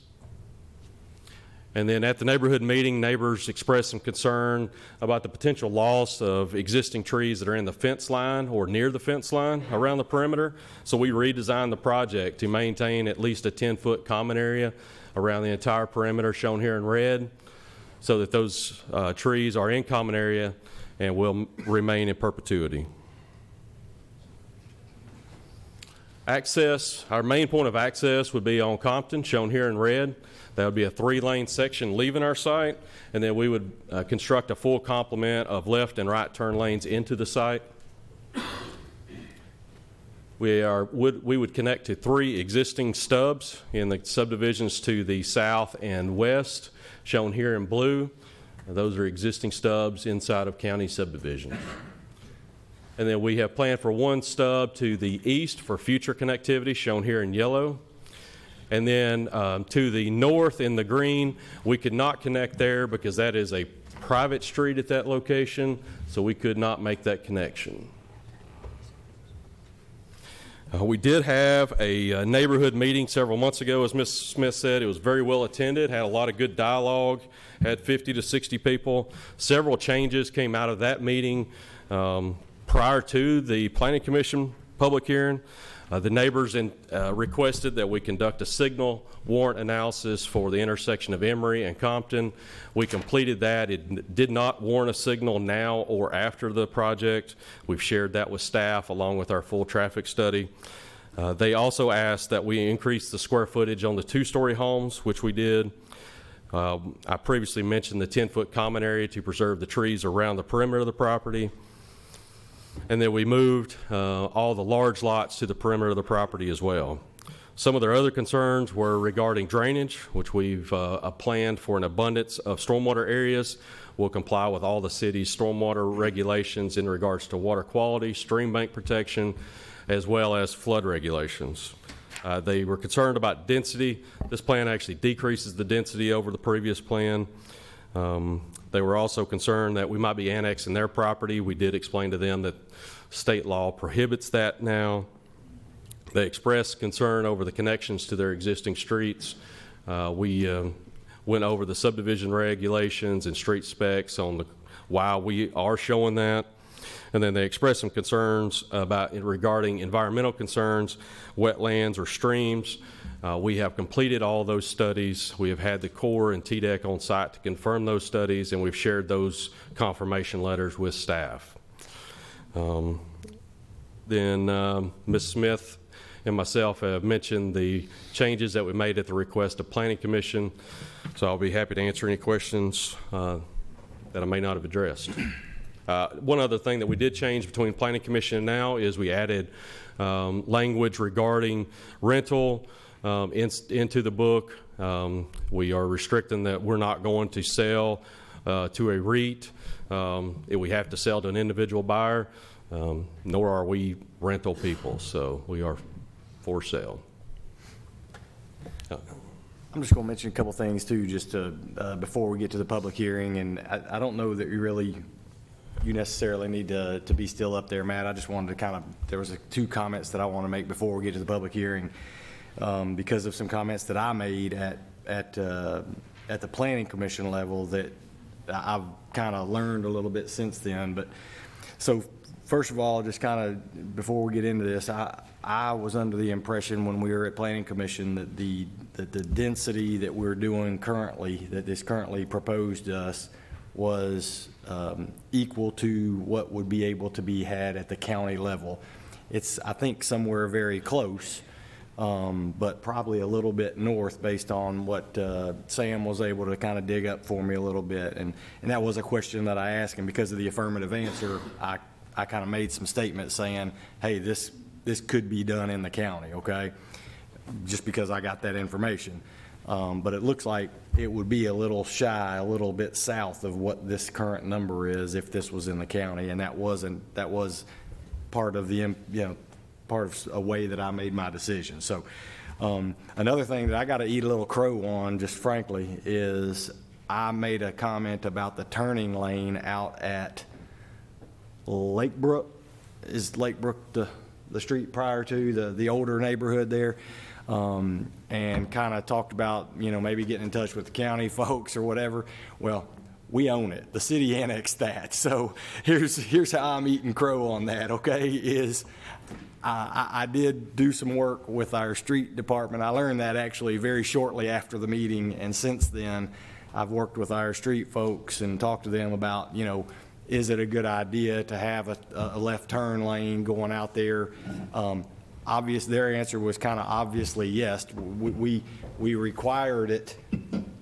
And then at the neighborhood meeting, neighbors expressed some concern about the potential loss of existing trees that are in the fence line or near the fence line around the perimeter. So we redesigned the project to maintain at least a 10-foot common area around the entire perimeter, shown here in red, so that those trees are in common area and will remain in perpetuity. Access, our main point of access would be on Compton, shown here in red. That would be a 3-lane section leaving our site, and then we would construct a full complement of left and right turn lanes into the site. We would connect to 3 existing stubs in the subdivisions to the south and west, shown here in blue. Those are existing stubs inside of county subdivisions. And then we have planned for 1 stub to the east for future connectivity, shown here in yellow. And then to the north in the green, we could not connect there because that is a private street at that location, so we could not make that connection. We did have a neighborhood meeting several months ago, as Ms. Smith said. It was very well attended, had a lot of good dialogue, had 50 to 60 people. Several changes came out of that meeting prior to the Planning Commission public hearing. The neighbors requested that we conduct a signal warrant analysis for the intersection of Emory and Compton. We completed that. It did not warrant a signal now or after the project. We've shared that with staff along with our full traffic study. They also asked that we increase the square footage on the 2-story homes, which we did. I previously mentioned the 10-foot common area to preserve the trees around the perimeter of the property. And then we moved all the large lots to the perimeter of the property as well. Some of their other concerns were regarding drainage, which we've planned for an abundance of stormwater areas. We'll comply with all the city's stormwater regulations in regards to water quality, stream bank protection, as well as flood regulations. They were concerned about density. This plan actually decreases the density over the previous plan. They were also concerned that we might be annexing their property. We did explain to them that state law prohibits that now. They expressed concern over the connections to their existing streets. We went over the subdivision regulations and street specs on why we are showing that. And then they expressed some concerns regarding environmental concerns, wetlands or streams. We have completed all those studies. We have had the Corps and Tdot on site to confirm those studies, and we've shared those confirmation letters with staff. Then Ms. Smith and myself have mentioned the changes that we made at the request of Planning Commission, so I'll be happy to answer any questions that I may not have addressed. One other thing that we did change between Planning Commission and now is we added language regarding rental into the book. We are restricting that we're not going to sell to a REIT. We have to sell to an individual buyer, nor are we rental people, so we are for sale. I'm just going to mention a couple things too, just to, before we get to the public hearing, and I don't know that you necessarily need to be still up there, Matt. I just wanted to there was two comments that I want to make before we get to the public hearing, because of some comments that I made at the Planning Commission level that I've kind of learned a little bit since then. But so first of all, just kind of before we get into this, I was under the impression when we were at Planning Commission that the density that we're doing currently, that is currently proposed to us, was equal to what would be able to be had at the county level. It's, I think, somewhere very close, but probably a little bit north based on what Sam was able to kind of dig up for me a little bit. And that was a question that I asked him. Because of the affirmative answer, I kind of made some statements saying, hey, this could be done in the county, okay? Just because I got that information. But it looks like it would be a little shy, a little bit south of what this current number is if this was in the county, and that was part of the, part of a way that I made my decision. So another thing that I got to eat a little crow on, just frankly, is I made a comment about the turning lane out at Lakebrook. Is Lakebrook the street prior to the older neighborhood there? And kind of talked about, maybe getting in touch with the county folks or whatever. Well, we own it. The city annexed that. So here's how I'm eating crow on that, okay, is I did do some work with our street department. I learned that actually very shortly after the meeting, and since then I've worked with our street folks and talked to them about, is it a good idea to have a left turn lane going out there? Their answer was kind of obviously yes. We required it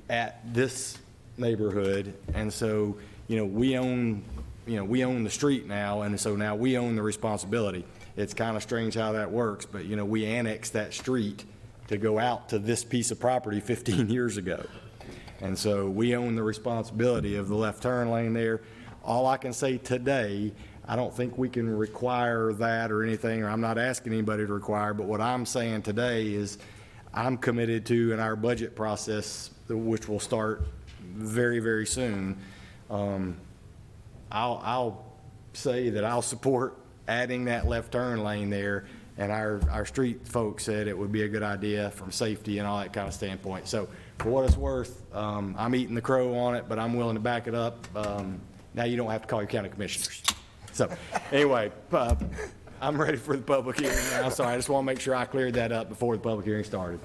at this neighborhood, and so we own the street now, and so now we own the responsibility. It's kind of strange how that works, but we annexed that street to go out to this piece of property 15 years ago, and so we own the responsibility of the left turn lane there. All I can say today, I don't think we can require that or anything, or I'm not asking anybody to require, but what I'm saying today is I'm committed to, in our budget process, which will start very, very soon, I'll say that I'll support adding that left turn lane there, and our street folks said it would be a good idea from safety and all that kind of standpoint. So for what it's worth, I'm eating the crow on it, but I'm willing to back it up. Now you don't have to call your county commissioners. So anyway, I'm ready for the public hearing now. So I just want to make sure I cleared that up before the public hearing started.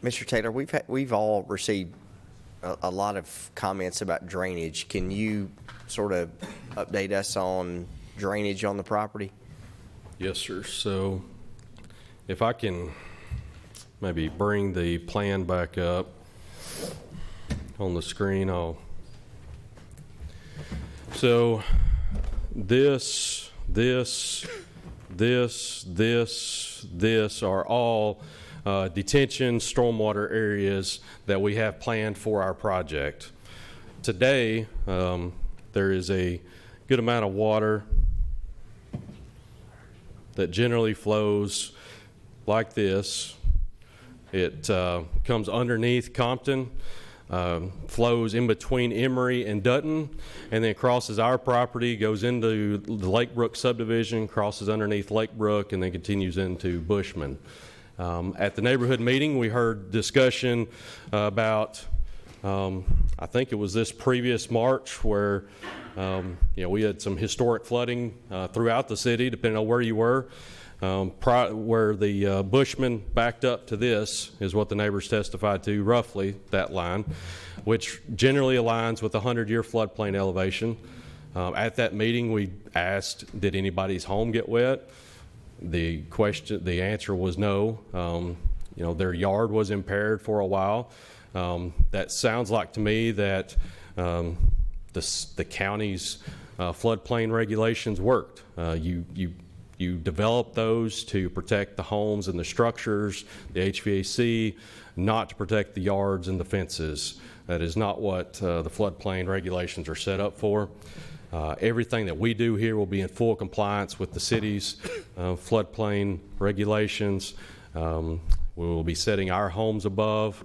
Mr. Taylor, we've all received a lot of comments about drainage. Can you sort of update us on drainage on the property? Yes, sir. So if I can maybe bring the plan back up on the screen, I'll So this are all detention stormwater areas that we have planned for our project. Today, there is a good amount of water that generally flows like this. It comes underneath Compton, flows in between Emory and Dutton, and then crosses our property, goes into the Lake Brook subdivision, crosses underneath Lake Brook, and then continues into Bushman. At the neighborhood meeting, we heard discussion about, I think it was this previous March, where we had some historic flooding throughout the city, depending on where you were. Where the Bushman backed up to this is what the neighbors testified to, roughly that line, which generally aligns with the 100-year floodplain elevation. At that meeting, we asked, did anybody's home get wet? The answer was no. Their yard was impaired for a while. That sounds like to me that the county's floodplain regulations worked. You develop those to protect the homes and the structures, the HVAC, not to protect the yards and the fences. That is not what the floodplain regulations are set up for. Everything that we do here will be in full compliance with the city's floodplain regulations. We will be setting our homes above.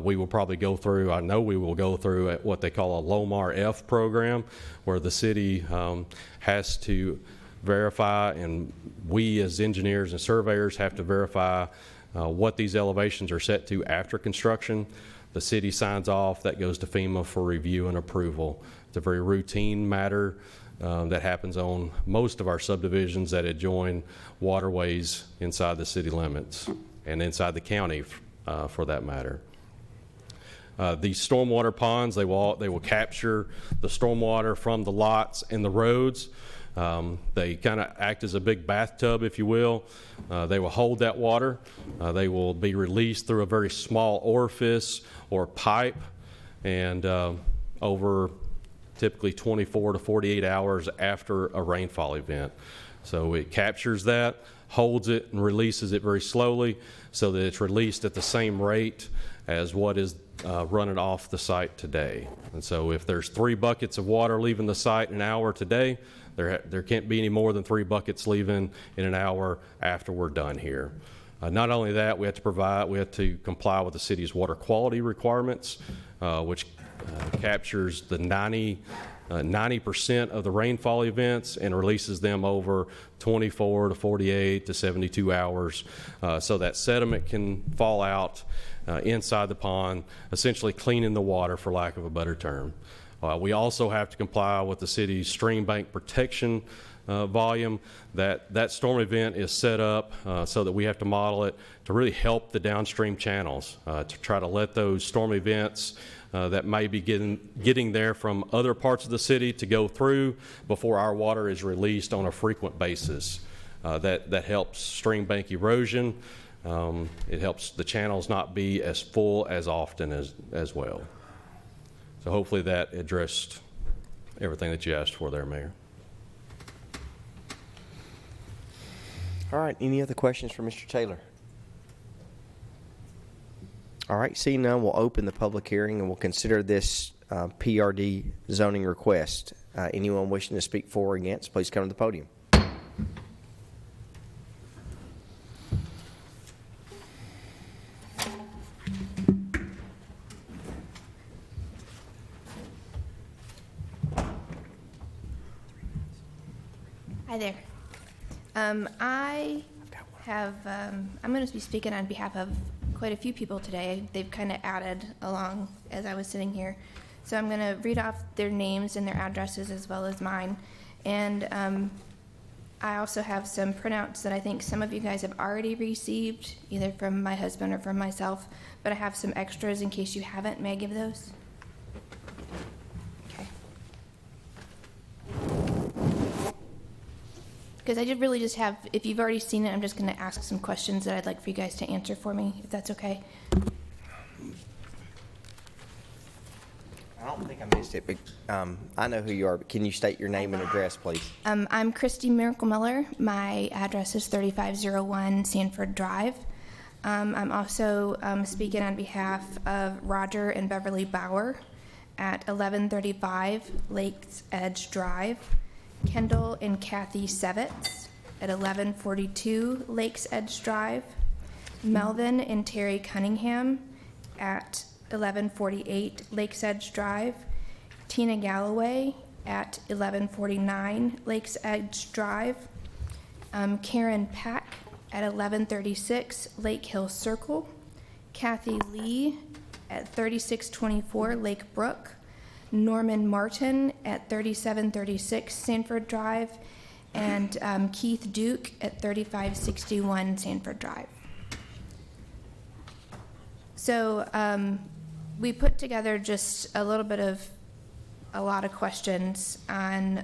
We will probably go through, I know we will go through at what they call a LOMAR F program, where the city has to verify, and we as engineers and surveyors have to verify what these elevations are set to after construction. The city signs off, that goes to FEMA for review and approval. It's a very routine matter that happens on most of our subdivisions that adjoin waterways inside the city limits and inside the county for that matter. These stormwater ponds, they will capture the stormwater from the lots and the roads. They kind of act as a big bathtub, if you will. They will hold that water. They will be released through a very small orifice or pipe, and over typically 24 to 48 hours after a rainfall event. So it captures that, holds it, and releases it very slowly so that it's released at the same rate as what is running off the site today. And so if there's 3 buckets of water leaving the site in an hour today, there can't be any more than 3 buckets leaving in an hour after we're done here. Not only that, we have to comply with the city's water quality requirements, which captures the 90% of the rainfall events and releases them over 24 to 48 to 72 hours, so that sediment can fall out inside the pond, essentially cleaning the water, for lack of a better term. We also have to comply with the city's stream bank protection volume. That storm event is set up so that we have to model it to really help the downstream channels, to try to let those storm events that may be getting there from other parts of the city to go through before our water is released on a frequent basis. That helps stream bank erosion. It helps the channels not be as full as often as well. So hopefully that addressed everything that you asked for there, Mayor. All right, any other questions for Mr. Taylor? All right, seeing none, we'll open the public hearing and we'll consider this PRD zoning request. Anyone wishing to speak for or against, please come to the podium. Hi there. I'm going to be speaking on behalf of quite a few people today. They've kind of added along as I was sitting here. So I'm going to read off their names and their addresses as well as mine. And I also have some printouts that I think some of you guys have already received, either from my husband or from myself, but I have some extras in case you haven't. May I give those? Okay. Because I really just have, if you've already seen it, I'm just going to ask some questions that I'd like for you guys to answer for me, if that's okay. I don't think I missed it, but I know who you are, but can you state your name and address, please? I'm Christy Miracle Miller. My address is 3501 Sanford Drive. I'm also speaking on behalf of Roger and Beverly Bauer at 1135 Lakes Edge Drive, Kendall and Kathy Sevitz at 1142 Lakes Edge Drive, Melvin and Terry Cunningham at 1148 Lakes Edge Drive, Tina Galloway at 1149 Lakes Edge Drive, Karen Pack at 1136 Lake Hill Circle, Kathy Lee at 3624 Lake Brook, Norman Martin at 3736 Sanford Drive, and Keith Duke at 3561 Sanford Drive. So we put together just a little bit of a lot of questions on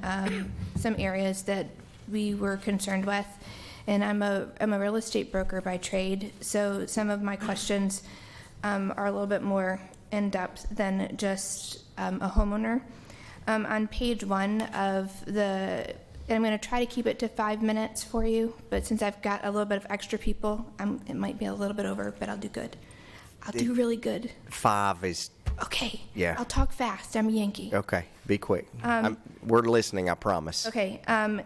some areas that we were concerned with. And I'm a real estate broker by trade, so some of my questions are a little bit more in-depth than just a homeowner. On page 1 of the, and I'm going to try to keep it to 5 minutes for you, but since I've got a little bit of extra people, it might be a little bit over, but I'll do good. I'll do really good. 5 is, Okay. Yeah. I'll talk fast. I'm a Yankee. okay, be quick. We're listening, I promise. Okay. On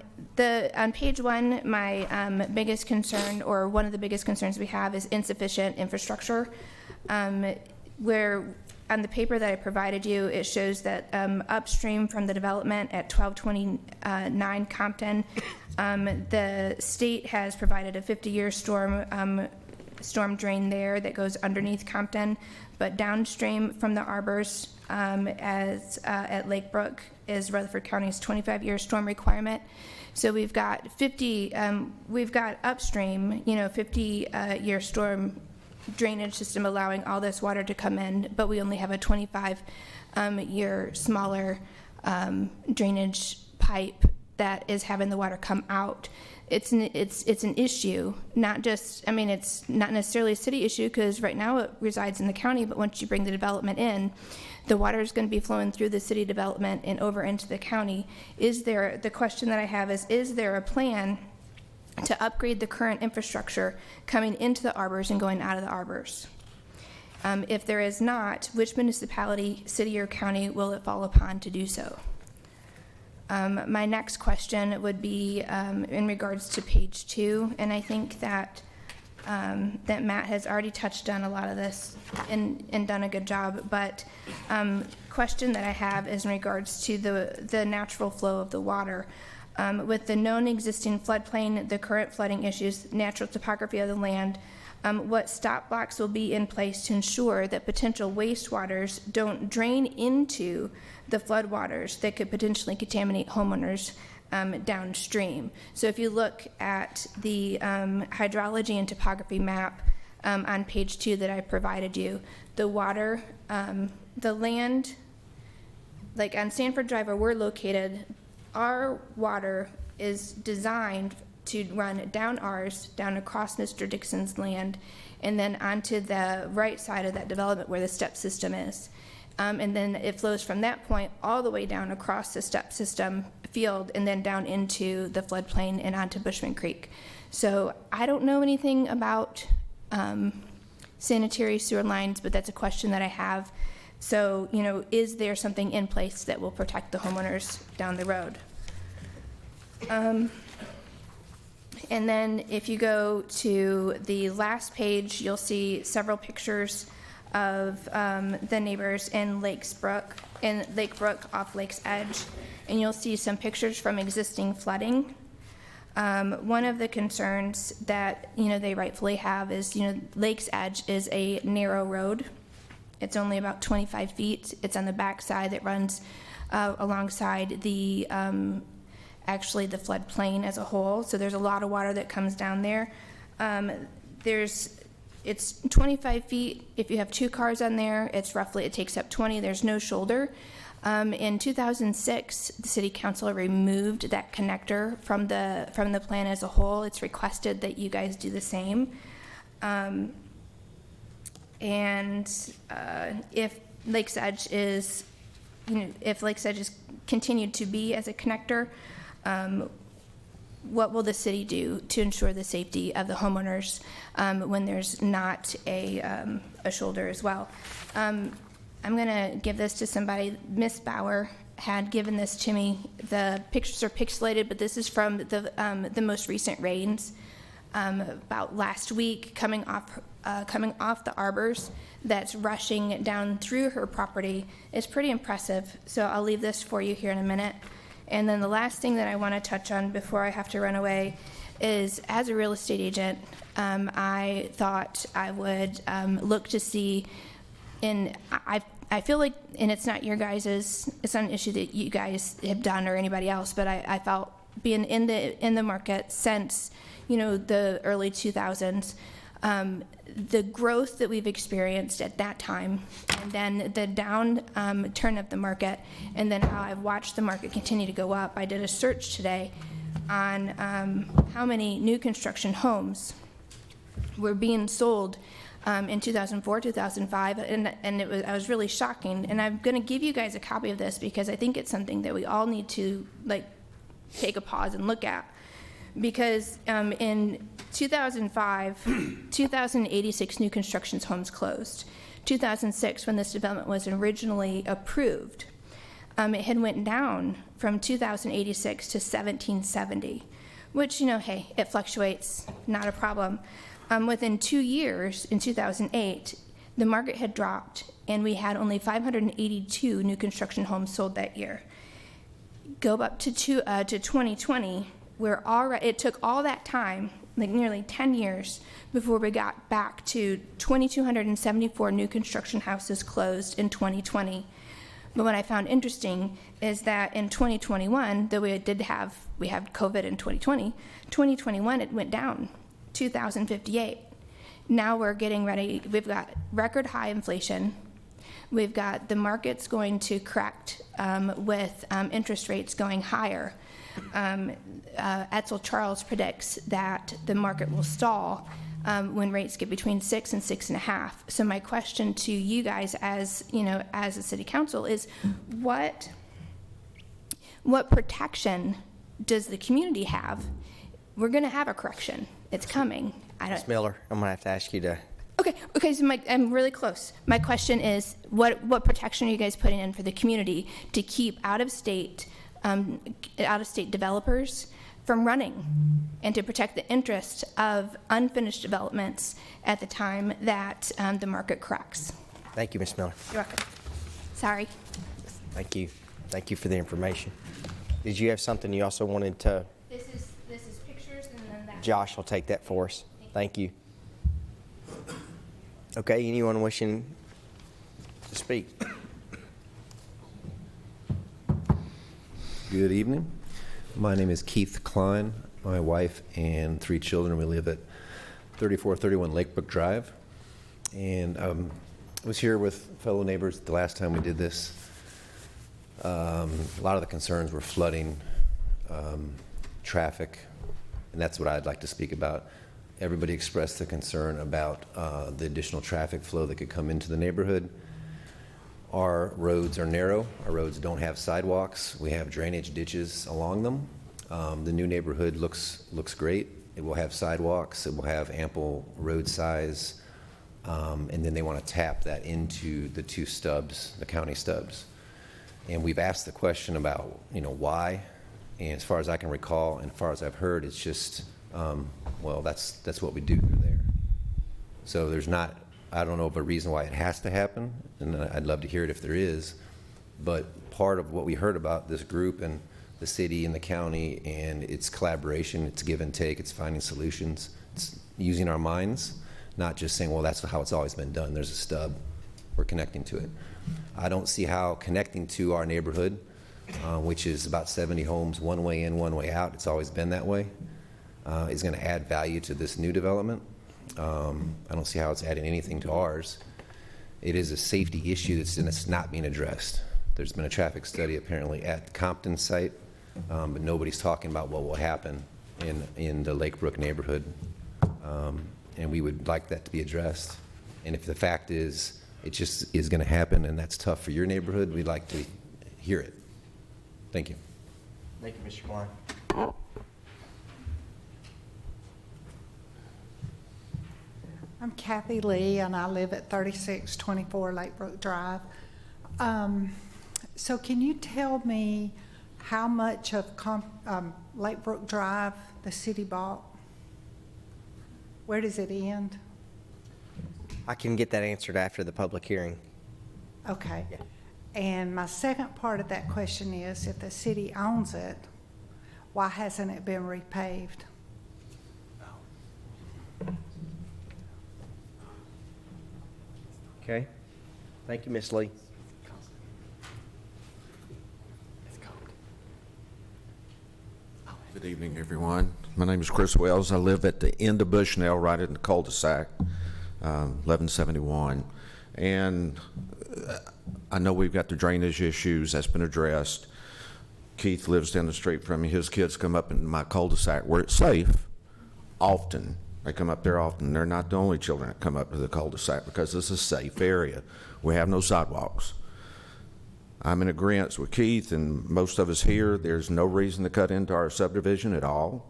page 1, my biggest concern, or one of the biggest concerns we have, is insufficient infrastructure. Where on the paper that I provided you, it shows that upstream from the development at 1229 Compton, the state has provided a 50-year storm drain there that goes underneath Compton, but downstream from the Arbors at Lake Brook is Rutherford County's 25-year storm requirement. So we've got upstream, 50-year storm drainage system allowing all this water to come in, but we only have a 25-year smaller drainage pipe that is having the water come out. It's an issue, not just, it's not necessarily a city issue because right now it resides in the county, but once you bring the development in, the water is going to be flowing through the city development and over into the county. The question that I have is there a plan to upgrade the current infrastructure coming into the Arbors and going out of the Arbors? If there is not, which municipality, city or county will it fall upon to do so? My next question would be in regards to page 2, and I think that Matt has already touched on a lot of this and done a good job, but question that I have is in regards to the natural flow of the water. With the known existing floodplain, the current flooding issues, natural topography of the land, what stop blocks will be in place to ensure that potential wastewaters don't drain into the floodwaters that could potentially contaminate homeowners downstream. So if you look at the hydrology and topography map on page 2 that I provided you, the water, the land, like on Sanford Drive where we're located, our water is designed to run down ours, down across Mr. Dixon's land, and then onto the right side of that development where the step system is. And then it flows from that point all the way down across the step system field and then down into the floodplain and onto Bushman Creek. So I don't know anything about sanitary sewer lines, but that's a question that I have. So, is there something in place that will protect the homeowners down the road? And then if you go to the last page, you'll see several pictures of the neighbors in Lake Brook off Lake's Edge, and you'll see some pictures from existing flooding. One of the concerns that they rightfully have is Lake's Edge is a narrow road. It's only about 25 feet. It's on the back side that runs alongside the actually the floodplain as a whole. So there's a lot of water that comes down there. It's 25 feet. If you have 2 cars on there, it takes up 20. There's no shoulder. In 2006, the city council removed that connector from the plan as a whole. It's requested that you guys do the same. If Lake's Edge is if Lakeside just continued to be as a connector, what will the city do to ensure the safety of the homeowners when there's not a shoulder as well? I'm going to give this to somebody. Miss Bauer had given this to me. The pictures are pixelated, but this is from the most recent rains about last week, coming off the Arbors that's rushing down through her property. Is pretty impressive. So I'll leave this for you here in a minute. And then the last thing that I want to touch on before I have to run away is, as a real estate agent, I thought I would look to see, and I feel like, and it's not your guys's, it's not an issue that you guys have done or anybody else, but I felt being in the market since, the early 2000s, the growth that we've experienced at that time, and then the downturn of the market, and then how I've watched the market continue to go up. I did a search today on how many new construction homes were being sold in 2004, 2005, and I was really shocking. And I'm going to give you guys a copy of this because I think it's something that we all need to take a pause and look at. Because in 2005, 2,086 new construction homes closed. 2006, when this development was originally approved, it had went down from 2,086 to 1,770, which, hey, it fluctuates, not a problem. Within 2 years, in 2008, the market had dropped, and we had only 582 new construction homes sold that year. Go up to 2020, where it took all that time, nearly 10 years, before we got back to 2,274 new construction houses closed in 2020. But what I found interesting is that in 2021, though we had COVID in 2020, 2021 it went down, 2,058. Now we're getting ready, we've got record high inflation. We've got the markets going to correct with interest rates going higher. Etzel Charles predicts that the market will stall when rates get between 6 and 6.5. So my question to you guys, as as a city council, is what protection does the community have? We're going to have a correction. It's coming. Ms. Miller, I'm going to have to ask you to. Okay. So I'm really close. My question is, what protection are you guys putting in for the community to keep out-of-state developers from running, and to protect the interest of unfinished developments at the time that the market cracks? Thank you, Ms. Miller. You're welcome. Sorry. Thank you. Thank you for the information. Did you have something you also wanted to? This is pictures, and then that. Josh will take that for us. Thank you. Okay, anyone wishing to speak? Good evening. My name is Keith Klein. My wife and 3 children, we live at 3431 Lakebrook Drive. And I was here with fellow neighbors the last time we did this. A lot of the concerns were flooding, traffic, and that's what I'd like to speak about. Everybody expressed the concern about the additional traffic flow that could come into the neighborhood. Our roads are narrow. Our roads don't have sidewalks. We have drainage ditches along them. The new neighborhood looks great. It will have sidewalks. It will have ample road size. And then they want to tap that into the 2 stubs, the county stubs. And we've asked the question about, why. And as far as I can recall, and as far as I've heard, it's just, well, that's what we do there. So there's not, I don't know of a reason why it has to happen, and I'd love to hear it if there is, but part of what we heard about this group and the city and the county and its collaboration, it's give and take, it's finding solutions, it's using our minds, not just saying, well, that's how it's always been done. There's a stub, we're connecting to it. I don't see how connecting to our neighborhood, which is about 70 homes, one way in, one way out, it's always been that way, is going to add value to this new development. I don't see how it's adding anything to ours. It is a safety issue that's not being addressed. There's been a traffic study apparently at the Compton site, but nobody's talking about what will happen in the Lakebrook neighborhood. And we would like that to be addressed. And if the fact is it just is going to happen and that's tough for your neighborhood, we'd like to hear it. Thank you. Thank you, Mr. Klein. I'm Kathy Lee, and I live at 3624 Lakebrook Drive. So can you tell me how much of Lakebrook Drive the city bought? Where does it end? I can get that answered after the public hearing. Okay. And my second part of that question is, if the city owns it, why hasn't it been repaved? Okay. Thank you, Ms. Lee. Good evening, everyone. My name is Chris Wells. I live at the end of Bushnell, right in the cul-de-sac, 1171. And I know we've got the drainage issues. That's been addressed. Keith lives down the street from me. His kids come up in my cul-de-sac where it's safe often. They come up there often. They're not the only children that come up to the cul-de-sac because this is a safe area. We have no sidewalks. I'm in agreement with Keith and most of us here. There's no reason to cut into our subdivision at all.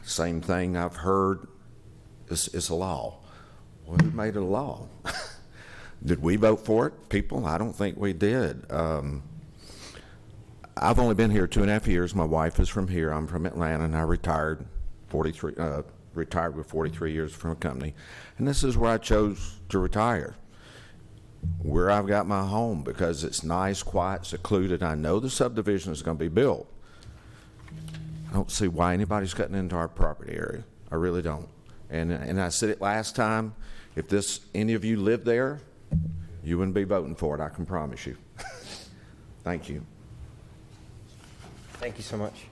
Same thing I've heard is a law. Well, who made it a law? Did we vote for it, people? I don't think we did. I've only been here 2.5 years. My wife is from here. I'm from Atlanta, and I retired with 43 years from a company. And this is where I chose to retire, where I've got my home, because it's nice, quiet, secluded. I know the subdivision is going to be built. I don't see why anybody's cutting into our property area. I really don't. And I said it last time, if any of you lived there, you wouldn't be voting for it, I can promise you. Thank you. Thank you so much.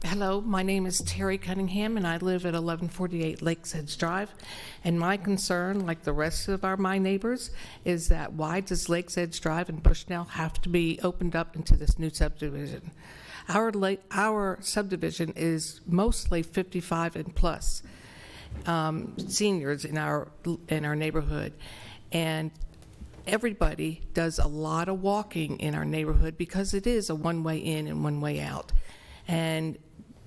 Hello, my name is Terry Cunningham, and I live at 1148 Lakes Edge Drive. And my concern, like the rest of my neighbors, is that why does Lakes Edge Drive and Bushnell have to be opened up into this new subdivision? Our subdivision is mostly 55 and plus seniors in our neighborhood, and everybody does a lot of walking in our neighborhood because it is a one-way in and one-way out. And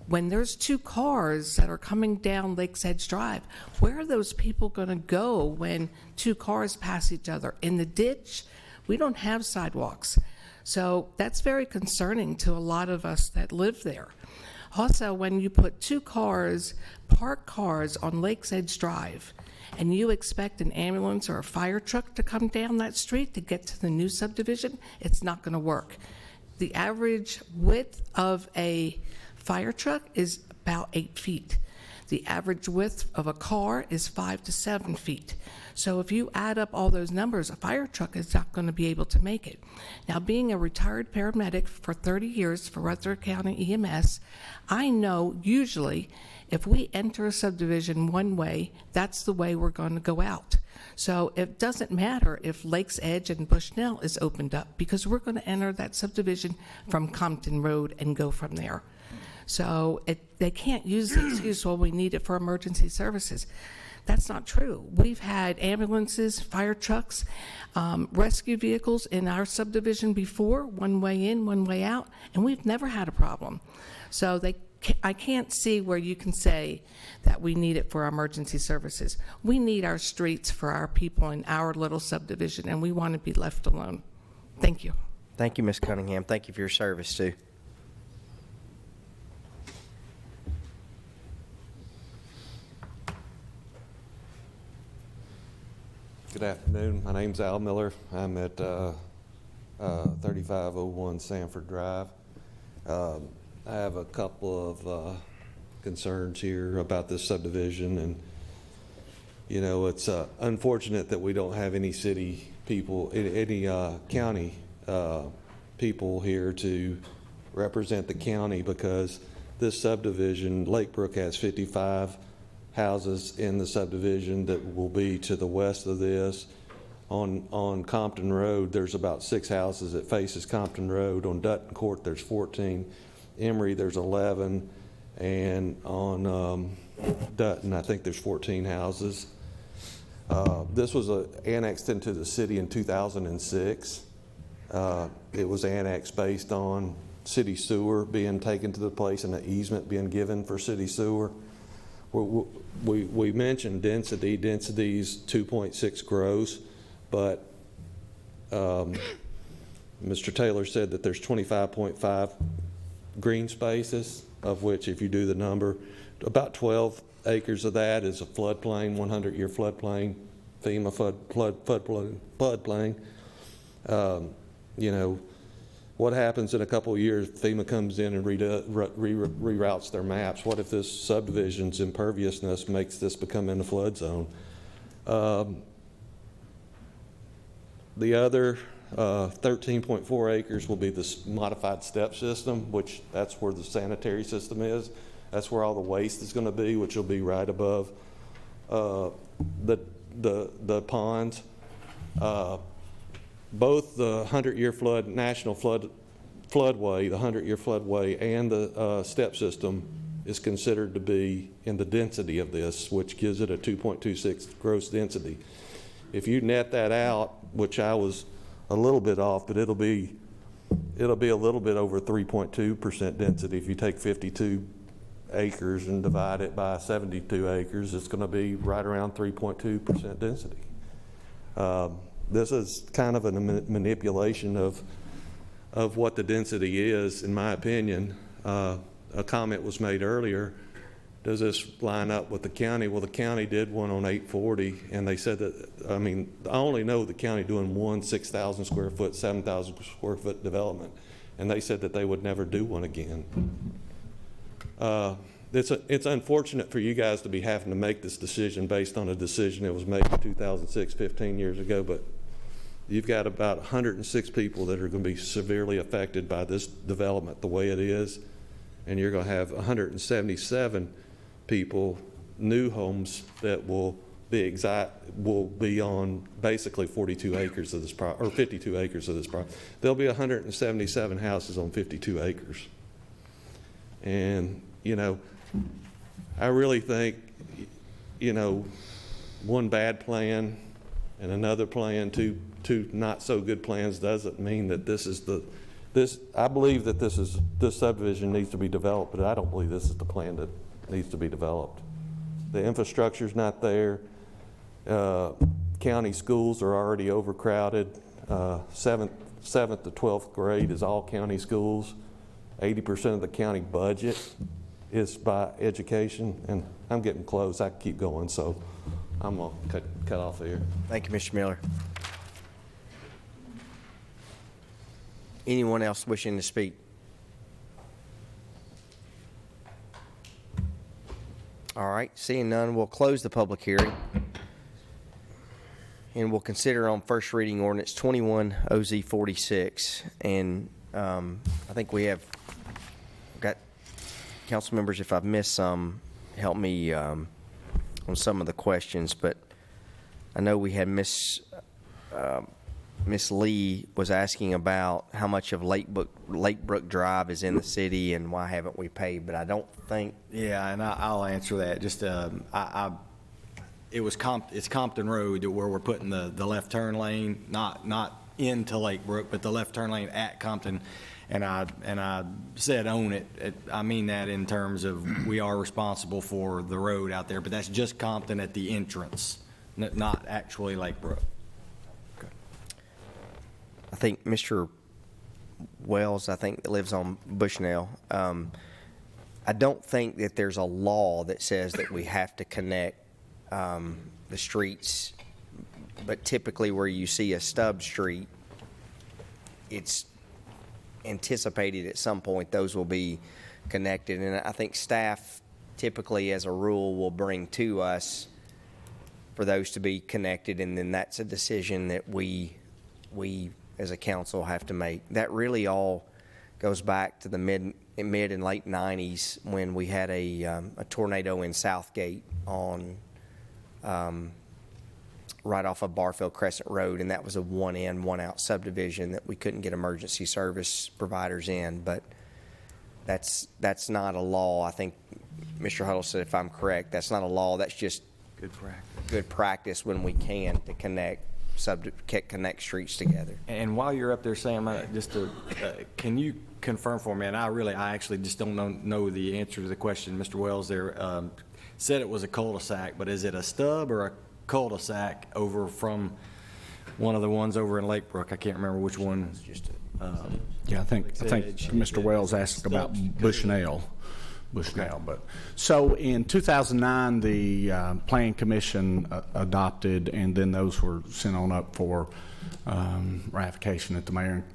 when there's two cars that are coming down Lakes Edge Drive, where are those people going to go when two cars pass each other? In the ditch? We don't have sidewalks. So that's very concerning to a lot of us that live there. Also, when you put two cars, parked cars on Lakes Edge Drive, and you expect an ambulance or a fire truck to come down that street to get to the new subdivision, it's not going to work. The average width of a fire truck is about 8 feet. The average width of a car is 5 to 7 feet. So if you add up all those numbers, a fire truck is not going to be able to make it. Now, being a retired paramedic for 30 years for Rutherford County EMS, I know usually if we enter a subdivision one way, that's the way we're going to go out. So it doesn't matter if Lakes Edge and Bushnell is opened up, because we're going to enter that subdivision from Compton Road and go from there. So they can't use the excuse, well, we need it for emergency services. That's not true. We've had ambulances, fire trucks, rescue vehicles in our subdivision before, one way in, one way out, and we've never had a problem. So I can't see where you can say that we need it for our emergency services. We need our streets for our people in our little subdivision, and we want to be left alone. Thank you. Thank you, Ms. Cunningham. Thank you for your service, too. Good afternoon. My name's Al Miller. I'm at 3501 Sanford Drive. I have a couple of concerns here about this subdivision, and you know, it's unfortunate that we don't have any city people, any county people here to represent the county, because this subdivision, Lakebrook, has 55 houses in the subdivision that will be to the west of this. On Compton Road, there's about 6 houses that faces Compton Road. On Dutton Court, there's 14. Emory, there's 11. And on Dutton, I think there's 14 houses. This was annexed into the city in 2006. It was annexed based on city sewer being taken to the place and an easement being given for city sewer. We mentioned density. Density's 2.6 gross, but Mr. Taylor said that there's 25.5 green spaces, of which, if you do the number, about 12 acres of that is a floodplain, 100-year floodplain, FEMA floodplain. You know, what happens in a couple of years, FEMA comes in and reroutes their maps. What if this subdivision's imperviousness makes this become in a flood zone? The other 13.4 acres will be this modified step system, which that's where the sanitary system is. That's where all the waste is going to be, which will be right above the ponds. Both the 100-year flood, national floodway, the 100-year floodway, and the step system is considered to be in the density of this, which gives it a 2.26 gross density. If you net that out, which I was a little bit off, but it'll be a little bit over 3.2% density. If you take 52 acres and divide it by 72 acres, it's going to be right around 3.2% density. This is kind of a manipulation of what the density is, in my opinion. A comment was made earlier, does this line up with the county? Well, the county did one on 840, and they said that, I mean, I only know the county doing one 6,000 square foot, 7,000 square foot development, and they said that they would never do one again. It's unfortunate for you guys to be having to make this decision based on a decision that was made in 2006, 15 years ago, but you've got about 106 people that are going to be severely affected by this development the way it is, and you're going to have 177 people, new homes, that will be on basically 42 acres of this or 52 acres of this property. There'll be 177 houses on 52 acres. And, you know, I really think, you know, one bad plan and another plan, two not so good plans doesn't mean that I believe that this subdivision needs to be developed, but I don't believe this is the plan that needs to be developed. The infrastructure's not there. County schools are already overcrowded. 7th to 12th grade is all county schools. 80% of the county budget is by education, and I'm getting close. I can keep going, so I'm going to cut off here. Thank you, Mr. Miller. Anyone else wishing to speak? All right, seeing none, we'll close the public hearing. And we'll consider on first reading ordinance 21 OZ 46. And I think we have got council members, if I've missed some, help me on some of the questions. But I know we had Miss Lee was asking about how much of Lakebrook Drive is in the city and why haven't we paid, but I don't think. Yeah, and I'll answer that. Just it's Compton Road where we're putting the left turn lane, not into Lakebrook, but the left turn lane at Compton. And I said own it. I mean that in terms of we are responsible for the road out there, but that's just Compton at the entrance, not actually Lakebrook. I think Mr. Wells, that lives on Bushnell. I don't think that there's a law that says that we have to connect the streets, but typically where you see a stub street, it's anticipated at some point those will be connected. And I think staff typically, as a rule, will bring to us for those to be connected, and then that's a decision that we as a council have to make. That really all goes back to the mid and late 90s when we had a tornado in Southgate on right off of Barfield Crescent Road, and that was a one in, one out subdivision that we couldn't get emergency service providers in. But that's not a law. I think Mr. Huddle said, if I'm correct, that's not a law. That's just good practice when we can to connect streets together. And while you're up there, Sam, can you confirm for me, and I actually just don't know the answer to the question. Mr. Wells there said it was a cul-de-sac, but is it a stub or a cul-de-sac over from one of the ones over in Lake Brook? I can't remember which one. Yeah, I think Mr. Wells asked about Bushnell. But so in 2009, the Plan Commission adopted, and then those were sent on up for ratification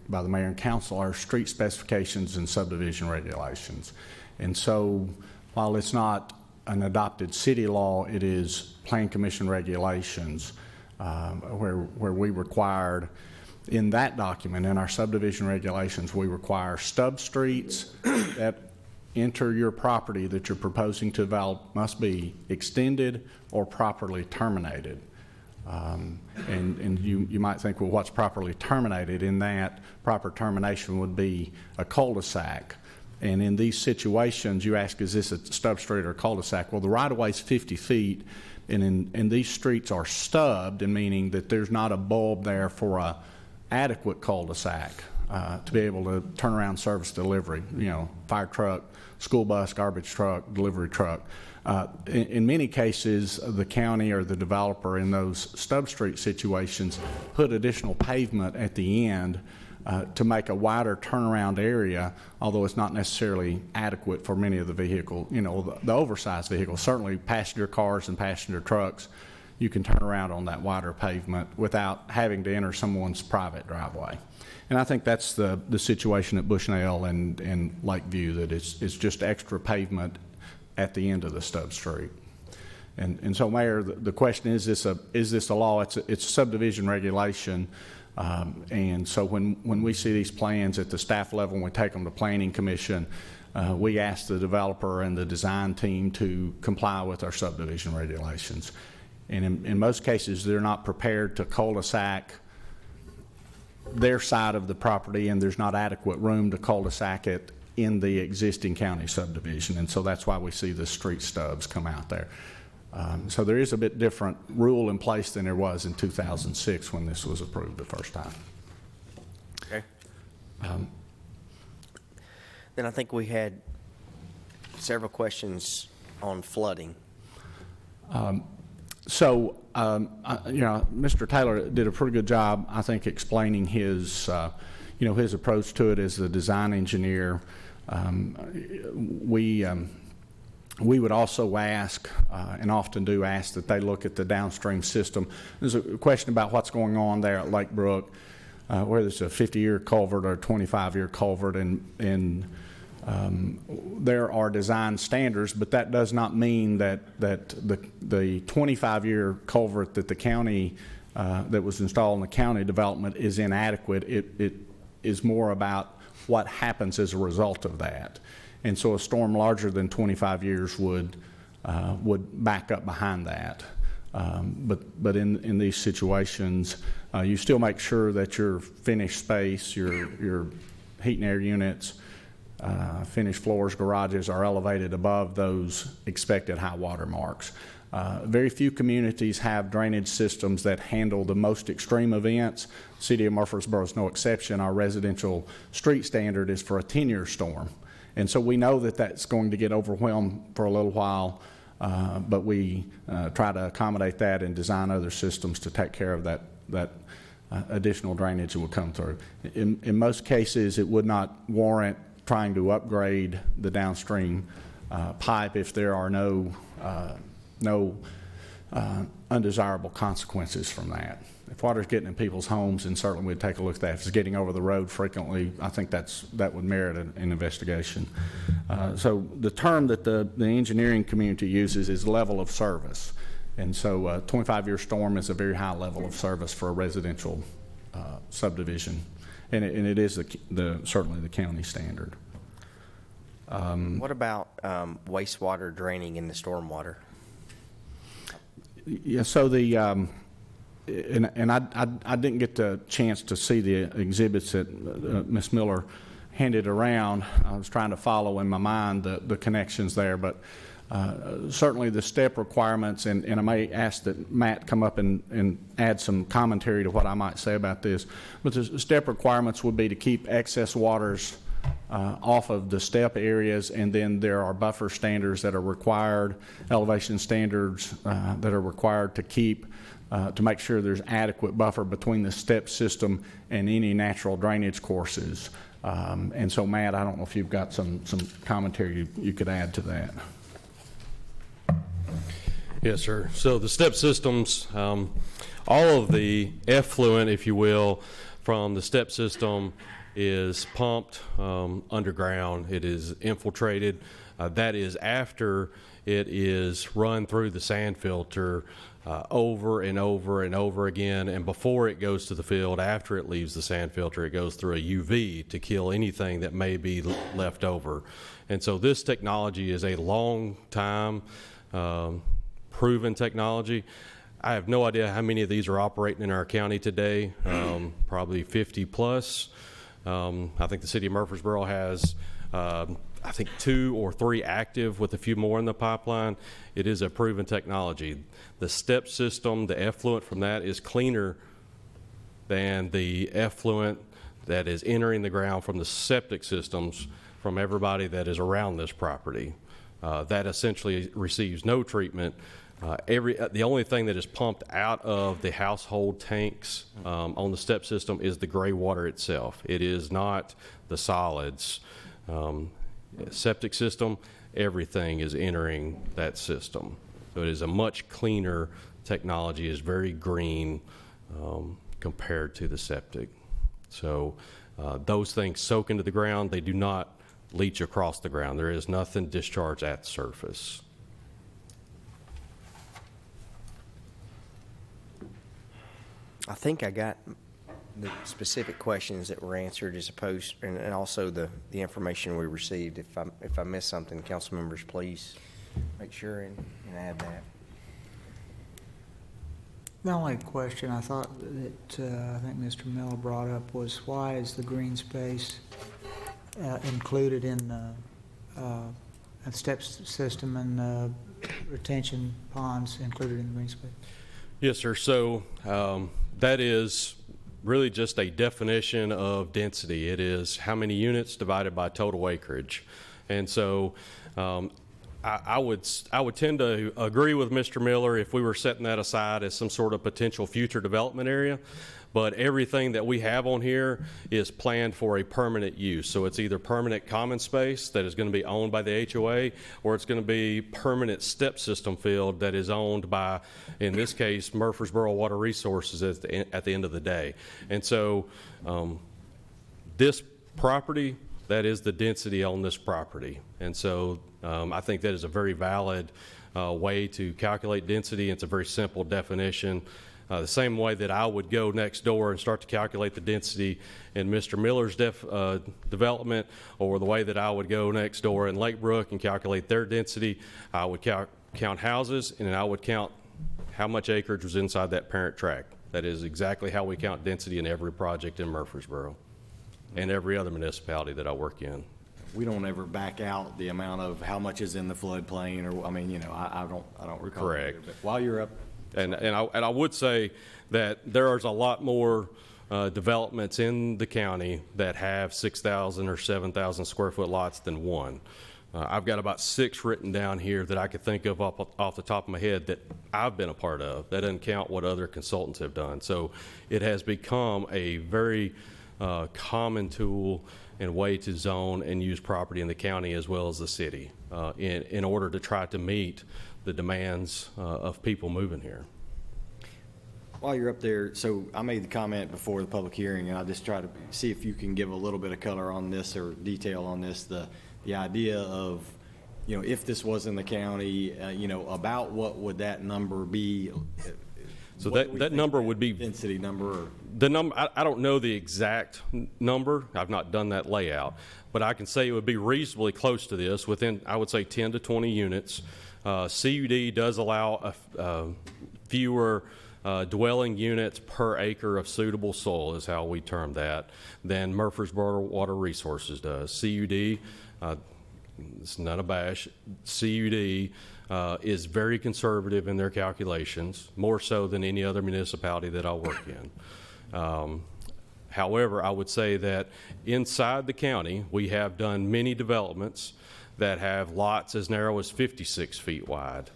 by the mayor and council, our street specifications and subdivision regulations. And so while it's not an adopted city law, it is Plan Commission regulations where we required in that document, in our subdivision regulations, we require stub streets that enter your property that you're proposing to develop must be extended or properly terminated. And you might think, well, what's properly terminated? In that, proper termination would be a cul-de-sac. And in these situations, you ask, is this a stub street or a cul-de-sac? Well, the right-of-way is 50 feet, and these streets are stubbed, and meaning that there's not a bulb there for a adequate cul-de-sac to be able to turn around service delivery, fire truck, school bus, garbage truck, delivery truck. In many cases, the county or the developer in those stub street situations put additional pavement at the end to make a wider turnaround area, although it's not necessarily adequate for many of the vehicle, the oversized vehicles. Certainly passenger cars and passenger trucks, you can turn around on that wider pavement without having to enter someone's private driveway. And I think that's the situation at Bushnell and Lakeview, that it's just extra pavement at the end of the stub street. And so, Mayor, the question is this a law? It's a subdivision regulation. And so when we see these plans at the staff level, when we take them to Planning Commission, we ask the developer and the design team to comply with our subdivision regulations. And in most cases, they're not prepared to cul-de-sac their side of the property, and there's not adequate room to cul-de-sac it in the existing county subdivision. And so that's why we see the street stubs come out there. So there is a bit different rule in place than there was in 2006 when this was approved the first time. Okay. Then I think we had several questions on flooding. Mr. Taylor did a pretty good job, I think, explaining his approach to it as the design engineer. We would also ask, and often do ask, that they look at the downstream system. There's a question about what's going on there at Lake Brook, whether it's a 50-year culvert or a 25-year culvert, and there are design standards, but that does not mean that the 25-year culvert that the county that was installed in the county development is inadequate. It is more about what happens as a result of that. And so a storm larger than 25 years would back up behind that. But in these situations, you still make sure that your finished space, your heat and air units, finished floors, garages are elevated above those expected high water marks. Very few communities have drainage systems that handle the most extreme events. The City of Murfreesboro is no exception. Our residential street standard is for a 10-year storm. And so we know that that's going to get overwhelmed for a little while, but we try to accommodate that and design other systems to take care of that additional drainage that would come through. In most cases, it would not warrant trying to upgrade the downstream pipe if there are no undesirable consequences from that. If water's getting in people's homes, then certainly we'd take a look at that. If it's getting over the road frequently, I think that would merit an investigation. So the term that the engineering community uses is level of service. And so a 25-year storm is a very high level of service for a residential subdivision. And it is certainly the county standard. What about wastewater draining in the stormwater? Yeah, so and I didn't get the chance to see the exhibits that Ms. Miller handed around. I was trying to follow in my mind the connections there, but Certainly the step requirements, and I may ask that Matt come up and add some commentary to what I might say about this, but the step requirements would be to keep excess waters off of the step areas, and then there are buffer standards that are required, elevation standards that are required to keep, to make sure there's adequate buffer between the step system and any natural drainage courses. And so, Matt, I don't know if you've got some commentary you could add to that. Yes, sir. So the step systems, all of the effluent, if you will, from the step system is pumped underground. It is infiltrated. That is after it is run through the sand filter over and over and over again. And before it goes to the field, after it leaves the sand filter, it goes through a UV to kill anything that may be left over. And so this technology is a long time proven technology. I have no idea how many of these are operating in our county today, probably 50 plus. I think the city of Murfreesboro has, I think 2 or 3 active with a few more in the pipeline. It is a proven technology. The step system, the effluent from that is cleaner than the effluent that is entering the ground from the septic systems from everybody that is around this property. That essentially receives no treatment. The only thing that is pumped out of the household tanks on the step system is the gray water itself. It is not the solids. Septic system, everything is entering that system. So it is a much cleaner technology. It's very green compared to the septic. So those things soak into the ground. They do not leach across the ground. There is nothing discharged at the surface. I think I got the specific questions that were answered as opposed, and also the information we received. If I missed something, council members, please make sure and add that. The only question I thought that I think Mr. Miller brought up was why is the green space included in the steps system and retention ponds included in the green space? Yes, sir. So that is really just a definition of density. It is how many units divided by total acreage. And so I would tend to agree with Mr. Miller if we were setting that aside as some sort of potential future development area. But everything that we have on here is planned for a permanent use. So it's either permanent common space that is going to be owned by the HOA, or it's going to be permanent step system field that is owned by, in this case, Murfreesboro Water Resources at the end of the day. And so this property, that is the density on this property. And so I think that is a very valid way to calculate density. It's a very simple definition. The same way that I would go next door and start to calculate the density in Mr. Miller's development, or the way that I would go next door in Lake Brook and calculate their density, I would count houses, and then I would count how much acreage was inside that parent tract. That is exactly how we count density in every project in Murfreesboro and every other municipality that I work in. We don't ever back out the amount of how much is in the floodplain, or I mean, you know, I don't recall. Correct. Either, but while you're up. And I would say that there's a lot more developments in the county that have 6,000 or 7,000 square foot lots than one. I've got about 6 written down here that I could think of off the top of my head that I've been a part of. That doesn't count what other consultants have done. So it has become a very common tool and way to zone and use property in the county as well as the city in order to try to meet the demands of people moving here. While you're up there, so I made the comment before the public hearing, and I just try to see if you can give a little bit of color on this or detail on this, the idea of, you know, if this was in the county, you know, about what would that number be? So that number would be density number. Or? The number, I don't know the exact number. I've not done that layout, but I can say it would be reasonably close to this, within, I would say, 10 to 20 units. CUD does allow fewer dwelling units per acre of suitable soil, is how we term that, than Murfreesboro Water Resources does. CUD, it's none a bash, CUD is very conservative in their calculations, more so than any other municipality that I work in. However, I would say that inside the county, we have done many developments that have lots as narrow as 56 feet wide.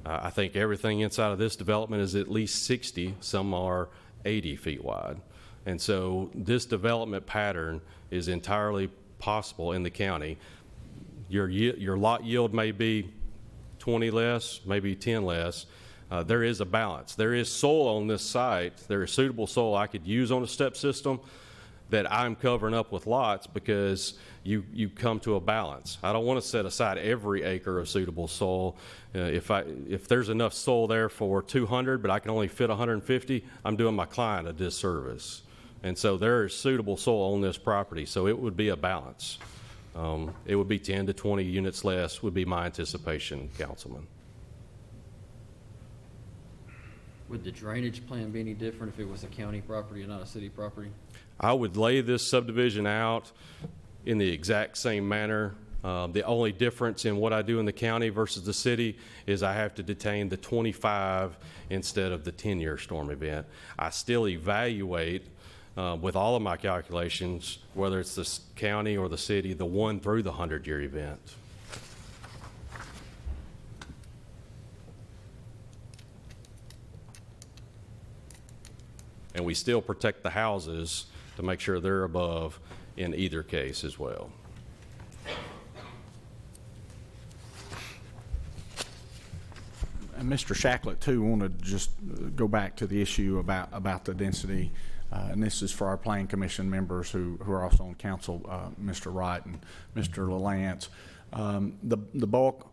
I think everything inside of this development is at least 60, some are 80 feet wide. And so this development pattern is entirely possible in the county. Your lot yield may be 20 less, maybe 10 less. There is a balance. There is soil on this site. There is suitable soil I could use on a step system that I'm covering up with lots because you come to a balance. I don't want to set aside every acre of suitable soil. If there's enough soil there for 200, but I can only fit 150, I'm doing my client a disservice. And so there is suitable soil on this property, so it would be a balance. It would be 10 to 20 units less would be my anticipation, Councilman. Would the drainage plan be any different if it was a county property and not a city property? I would lay this subdivision out in the exact same manner. The only difference in what I do in the county versus the city is I have to detain the 25 instead of the 10-year storm event. I still evaluate with all of my calculations, whether it's the county or the city, the 1 through the 100-year event. And we still protect the houses to make sure they're above in either case as well. And Mr. Shacklet, too, wanted to just go back to the issue about the density, and this is for our Planning Commission members who are also on council, Mr. Wright and Mr. LaLance. The bulk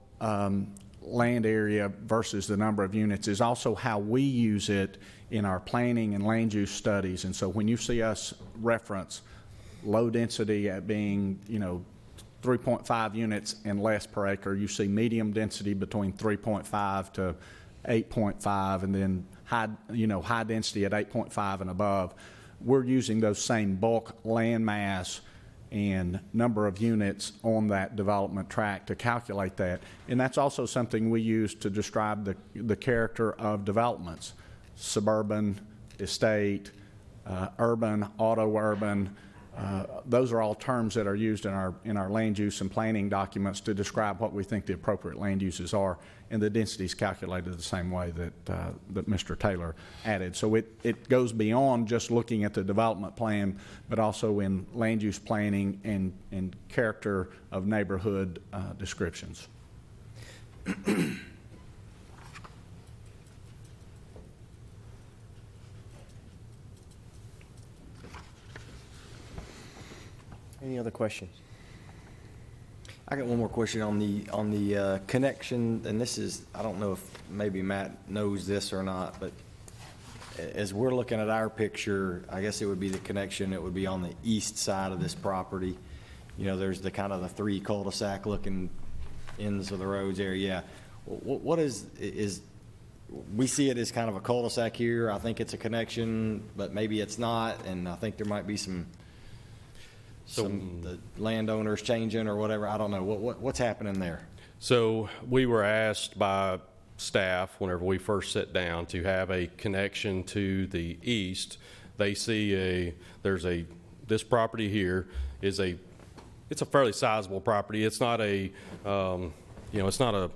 land area versus the number of units is also how we use it in our planning and land use studies. And so when you see us reference low density at being, 3.5 units and less per acre, you see medium density between 3.5 to 8.5, and then high density at 8.5 and above. We're using those same bulk land mass and number of units on that development tract to calculate that. And that's also something we use to describe the character of developments: suburban, estate, urban, auto-urban. Those are all terms that are used in our land use and planning documents to describe what we think the appropriate land uses are, and the density is calculated the same way that Mr. Taylor added. So it goes beyond just looking at the development plan, but also in land use planning and character of neighborhood descriptions. Any other questions? I got one more question on the connection, and this is, I don't know if maybe Matt knows this or not, but as we're looking at our picture, I guess it would be the connection, it would be on the east side of this property. There's the kind of the 3 cul-de-sac looking ends of the roads area. What is we see it as kind of a cul-de-sac here. I think it's a connection, but maybe it's not, and I think there might be some the landowners changing or whatever. I don't know. What's happening there? So we were asked by staff whenever we first sat down to have a connection to the east. They see this property here it's a fairly sizable property. It's not it's not a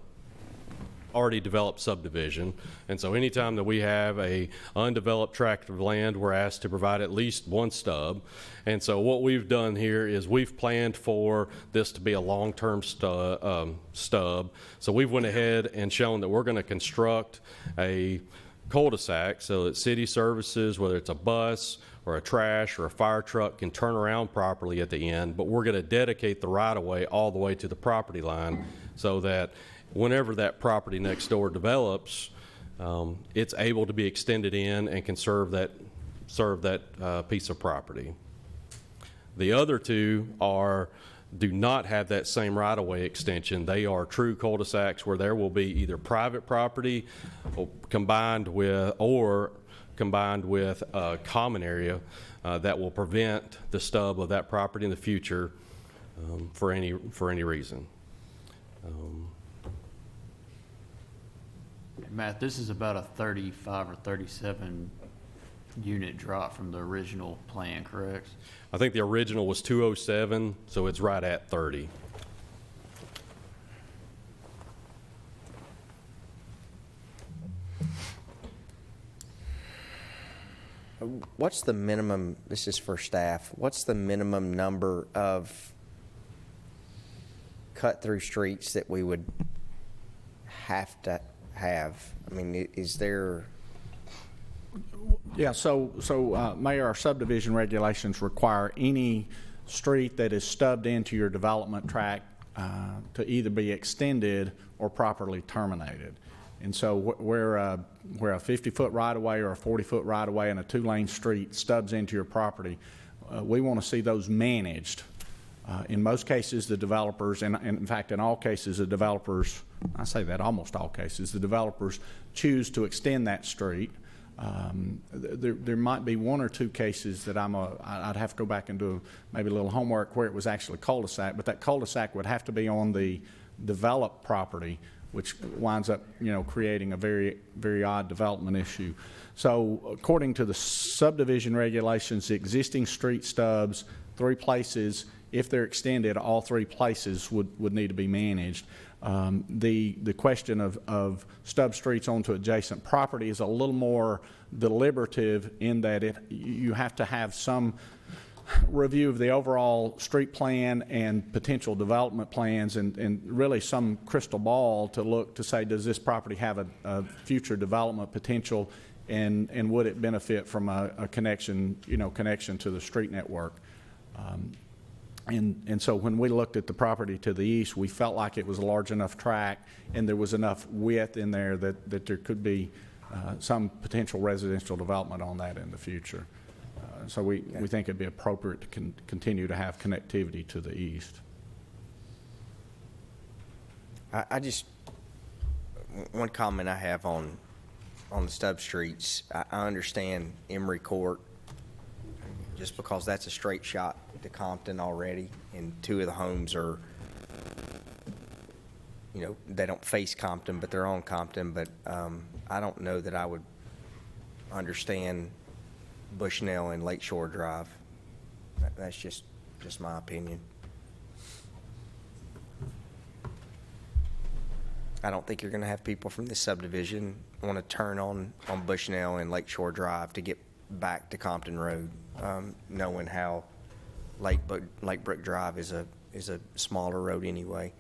already developed subdivision, and so anytime that we have a undeveloped tract of land, we're asked to provide at least 1 stub. And so what we've done here is we've planned for this to be a long-term stub. So we've went ahead and shown that we're going to construct a cul-de-sac so that city services, whether it's a bus or a trash or a fire truck, can turn around properly at the end, but we're going to dedicate the right-of-way all the way to the property line so that whenever that property next door develops, it's able to be extended in and can serve that piece of property. The other 2 do not have that same right-of-way extension. They are true cul-de-sacs where there will be either private property combined with a common area that will prevent the stub of that property in the future for any reason. Matt, this is about a 35 or 37 unit drop from the original plan, correct? I think the original was 207, so it's right at 30. What's the minimum, this is for staff, what's the minimum number of cut-through streets that we would have to have? I mean, is there? Yeah, so Mayor, our subdivision regulations require any street that is stubbed into your development tract to either be extended or properly terminated. And so where a 50-foot right-of-way or a 40-foot right-of-way and a two-lane street stubs into your property, we want to see those managed. In most cases, the developers, and in fact, in all cases, the developers, I say that almost all cases, the developers choose to extend that street. There might be one or two cases that I'd have to go back and do maybe a little homework where it was actually cul-de-sac, but that cul-de-sac would have to be on the developed property, which winds up, creating a very, very odd development issue. So according to the subdivision regulations, the existing street stubs, 3 places, if they're extended, all 3 places would need to be managed. The question of stub streets onto adjacent property is a little more deliberative in that you have to have some review of the overall street plan and potential development plans and really some crystal ball to look to say, does this property have a future development potential and would it benefit from a connection, connection to the street network? And so when we looked at the property to the east, we felt like it was a large enough tract and there was enough width in there that there could be some potential residential development on that in the future. So we think it'd be appropriate to continue to have connectivity to the east. I just, one comment I have on the stub streets, I understand Emory Court, just because that's a straight shot to Compton already, and 2 of the homes are, they don't face Compton, but they're on Compton, but I don't know that I would understand Bushnell and Lakeshore Drive. That's just my opinion. I don't think you're going to have people from this subdivision want to turn on Bushnell and Lakeshore Drive to get back to Compton Road, knowing how Lakebrook Drive is a smaller road anyway.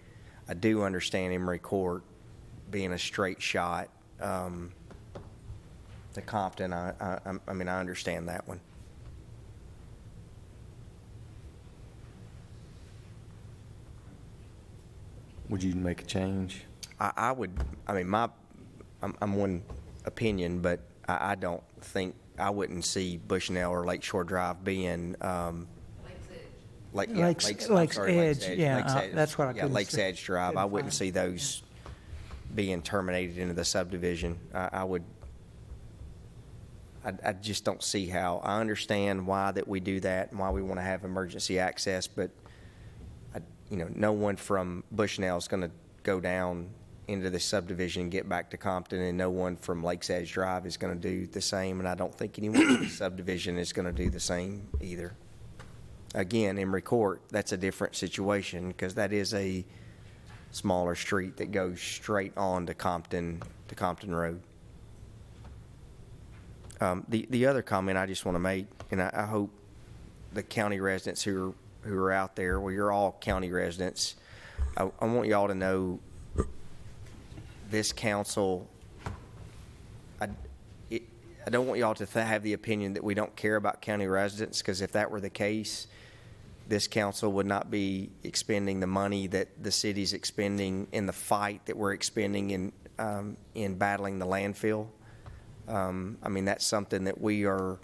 I do understand Emory Court being a straight shot to Compton. I mean, I understand that one. Would you make a change? I would. I mean, I'm one opinion, but I don't think, I wouldn't see Bushnell or Lakeshore Drive being Lake's Edge, yeah, that's what I couldn't Lake's say. Edge Drive. I wouldn't see those being terminated into the subdivision. I just don't see how. I understand why that we do that and why we want to have emergency access, but no one from Bushnell is going to go down into the subdivision and get back to Compton, and no one from Lake's Edge Drive is going to do the same, and I don't think anyone in the subdivision is going to do the same either. Again, Emory Court, that's a different situation because that is a smaller street that goes straight on to Compton Road. The other comment I just want to make, and I hope the county residents who are out there, well, you're all county residents, I want y'all to know this council, I don't want y'all to have the opinion that we don't care about county residents, because if that were the case, this council would not be expending the money that the city's expending in the fight that we're expending in battling the landfill. I mean, that's something that we are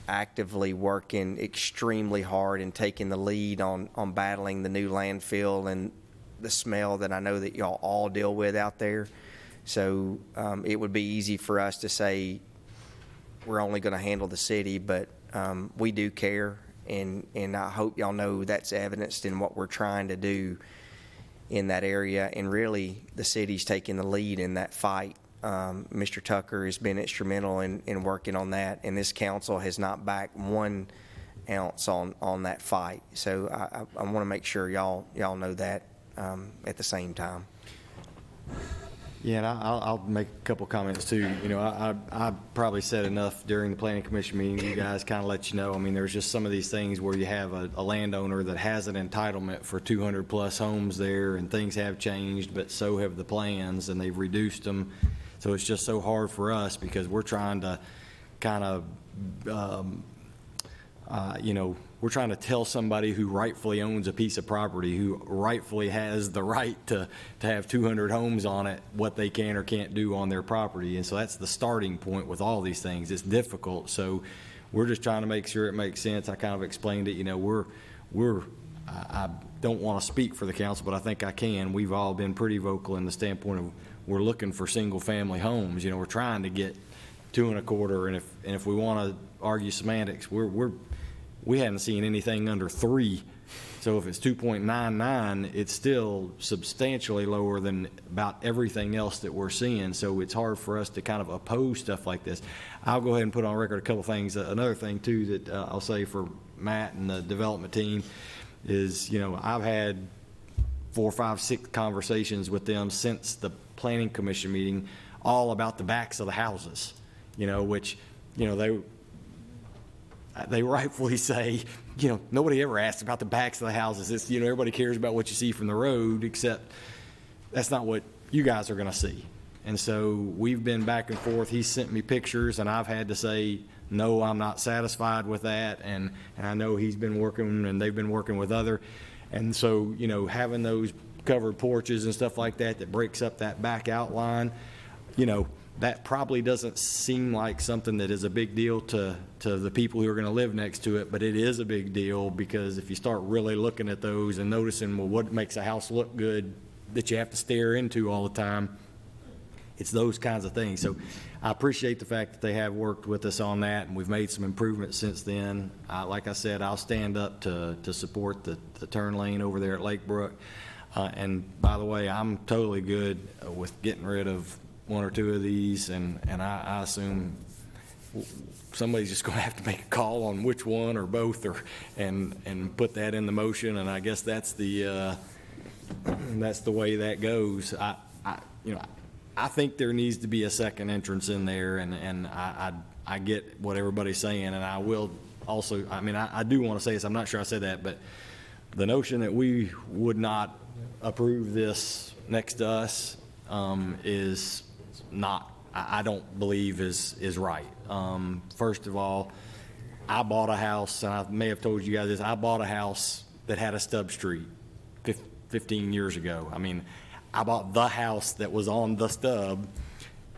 actively working extremely hard and taking the lead on battling the new landfill and the smell that I know that y'all all deal with out there. So it would be easy for us to say we're only going to handle the city, but we do care, and I hope y'all know that's evidenced in what we're trying to do in that area, and really the city's taking the lead in that fight. Mr. Tucker has been instrumental in working on that, and this council has not backed 1 ounce on that fight. So I want to make sure y'all know that at the same time. Yeah, and I'll make a couple comments too. You know, I probably said enough during the planning commission meeting. You guys kind of let you know. I mean, there's just some of these things where you have a landowner that has an entitlement for 200 plus homes there, and things have changed, but so have the plans, and they've reduced them. So it's just so hard for us because we're trying to kind of, we're trying to tell somebody who rightfully owns a piece of property, who rightfully has the right to have 200 homes on it, what they can or can't do on their property. And so that's the starting point with all these things. It's difficult. So we're just trying to make sure it makes sense. I kind of explained it. You know, I don't want to speak for the council, but I think I can. We've all been pretty vocal in the standpoint of we're looking for single family homes. You know, we're trying to get 2 1/4, and if we want to argue semantics, we haven't seen anything under 3. So if it's 2.99, it's still substantially lower than about everything else that we're seeing. So it's hard for us to kind of oppose stuff like this. I'll go ahead and put on record a couple things. Another thing too that I'll say for Matt and the development team is, you know, I've had 4, 5, 6 conversations with them since the planning commission meeting, all about the backs of the houses, you know, which, you know, they rightfully say, you know, nobody ever asks about the backs of the houses. It's, you know, everybody cares about what you see from the road, except that's not what you guys are going to see. And so we've been back and forth. He's sent me pictures, and I've had to say, no, I'm not satisfied with that. And I know he's been working, and they've been working with other. And so, you know, having those covered porches and stuff like that breaks up that back outline, you know, that probably doesn't seem like something that is a big deal to the people who are going to live next to it, but it is a big deal because if you start really looking at those and noticing, well, what makes a house look good that you have to stare into all the time, it's those kinds of things. So I appreciate the fact that they have worked with us on that, and we've made some improvements since then. Like I said, I'll stand up to support the turn lane over there at Lake Brook. And by the way, I'm totally good with getting rid of 1 or 2 of these, and I assume somebody's just going to have to make a call on which one or both, and put that in the motion. And I guess that's the way that goes. I think there needs to be a second entrance in there, and I get what everybody's saying, and I will also. I mean, I do want to say this. I'm not sure I said that, but the notion that we would not approve this next to us is not, I don't believe is right. First of all, I bought a house, and I may have told you guys this, I bought a house that had a stub street 15 years ago. I mean, I bought the house that was on the stub,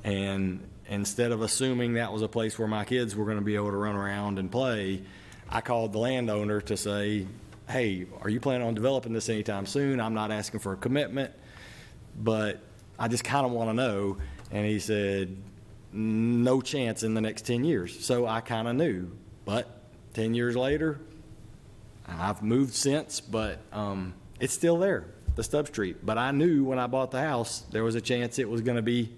and instead of assuming that was a place where my kids were going to be able to run around and play, I called the landowner to say, hey, are you planning on developing this anytime soon? I'm not asking for a commitment, but I just kind of want to know. And he said, no chance in the next 10 years. So I kind of knew. But 10 years later, I've moved since, but it's still there, the stub street. But I knew when I bought the house, there was a chance it was going to be,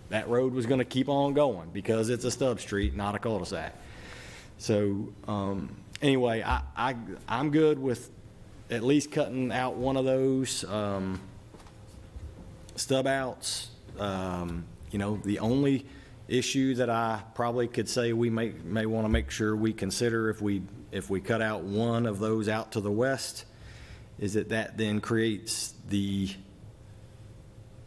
that road was going to keep on going because it's a stub street, not a cul-de-sac. So anyway, I'm good with at least cutting out one of those stub outs. You know, the only issue that I probably could say we may want to make sure we consider if we cut out one of those out to the west is that then creates the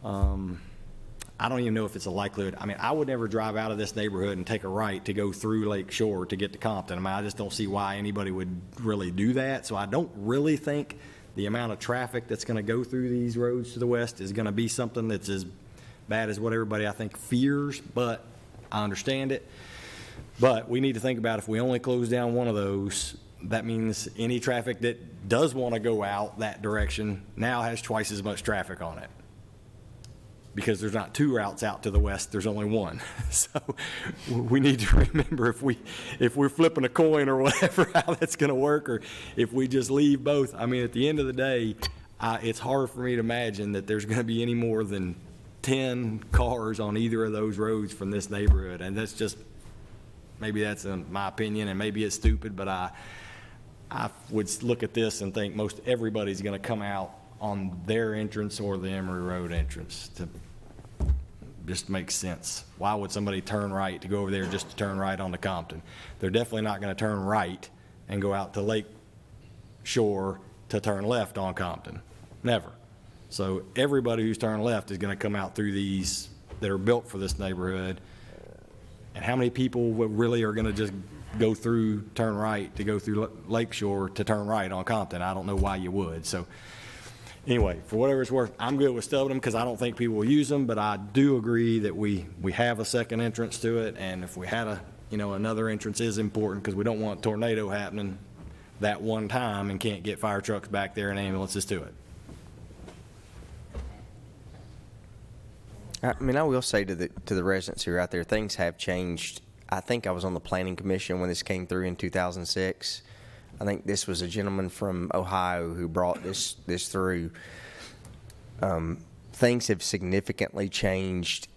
I don't even know if it's a likelihood. I mean, I would never drive out of this neighborhood and take a right to go through Lake Shore to get to Compton. I mean, I just don't see why anybody would really do that. So I don't really think the amount of traffic that's going to go through these roads to the west is going to be something that's as bad as what everybody, I think, fears, but I understand it. But we need to think about if we only close down one of those, that means any traffic that does want to go out that direction now has twice as much traffic on it. Because there's not 2 routes out to the west, there's only one. So we need to remember if we're flipping a coin or whatever, how that's going to work, or if we just leave both. I mean, at the end of the day, it's hard for me to imagine that there's going to be any more than 10 cars on either of those roads from this neighborhood. And that's just, maybe that's my opinion, and maybe it's stupid, but I would look at this and think most everybody's going to come out on their entrance or the Emory Road entrance. To just makes sense. Why would somebody turn right to go over there just to turn right onto Compton? They're definitely not going to turn right and go out to Lake Shore to turn left on Compton. Never. So everybody who's turning left is going to come out through these that are built for this neighborhood. And how many people really are going to just go through, turn right to go through Lake Shore to turn right on Compton? I don't know why you would. So anyway, for whatever it's worth, I'm good with stubbing them because I don't think people will use them, but I do agree that we have a second entrance to it, and if we had another entrance is important because we don't want a tornado happening that one time and can't get fire trucks back there and ambulances to it. I mean, I will say to the residents who are out there, things have changed. I think I was on the planning commission when this came through in 2006. I think this was a gentleman from Ohio who brought this through. Things have significantly changed,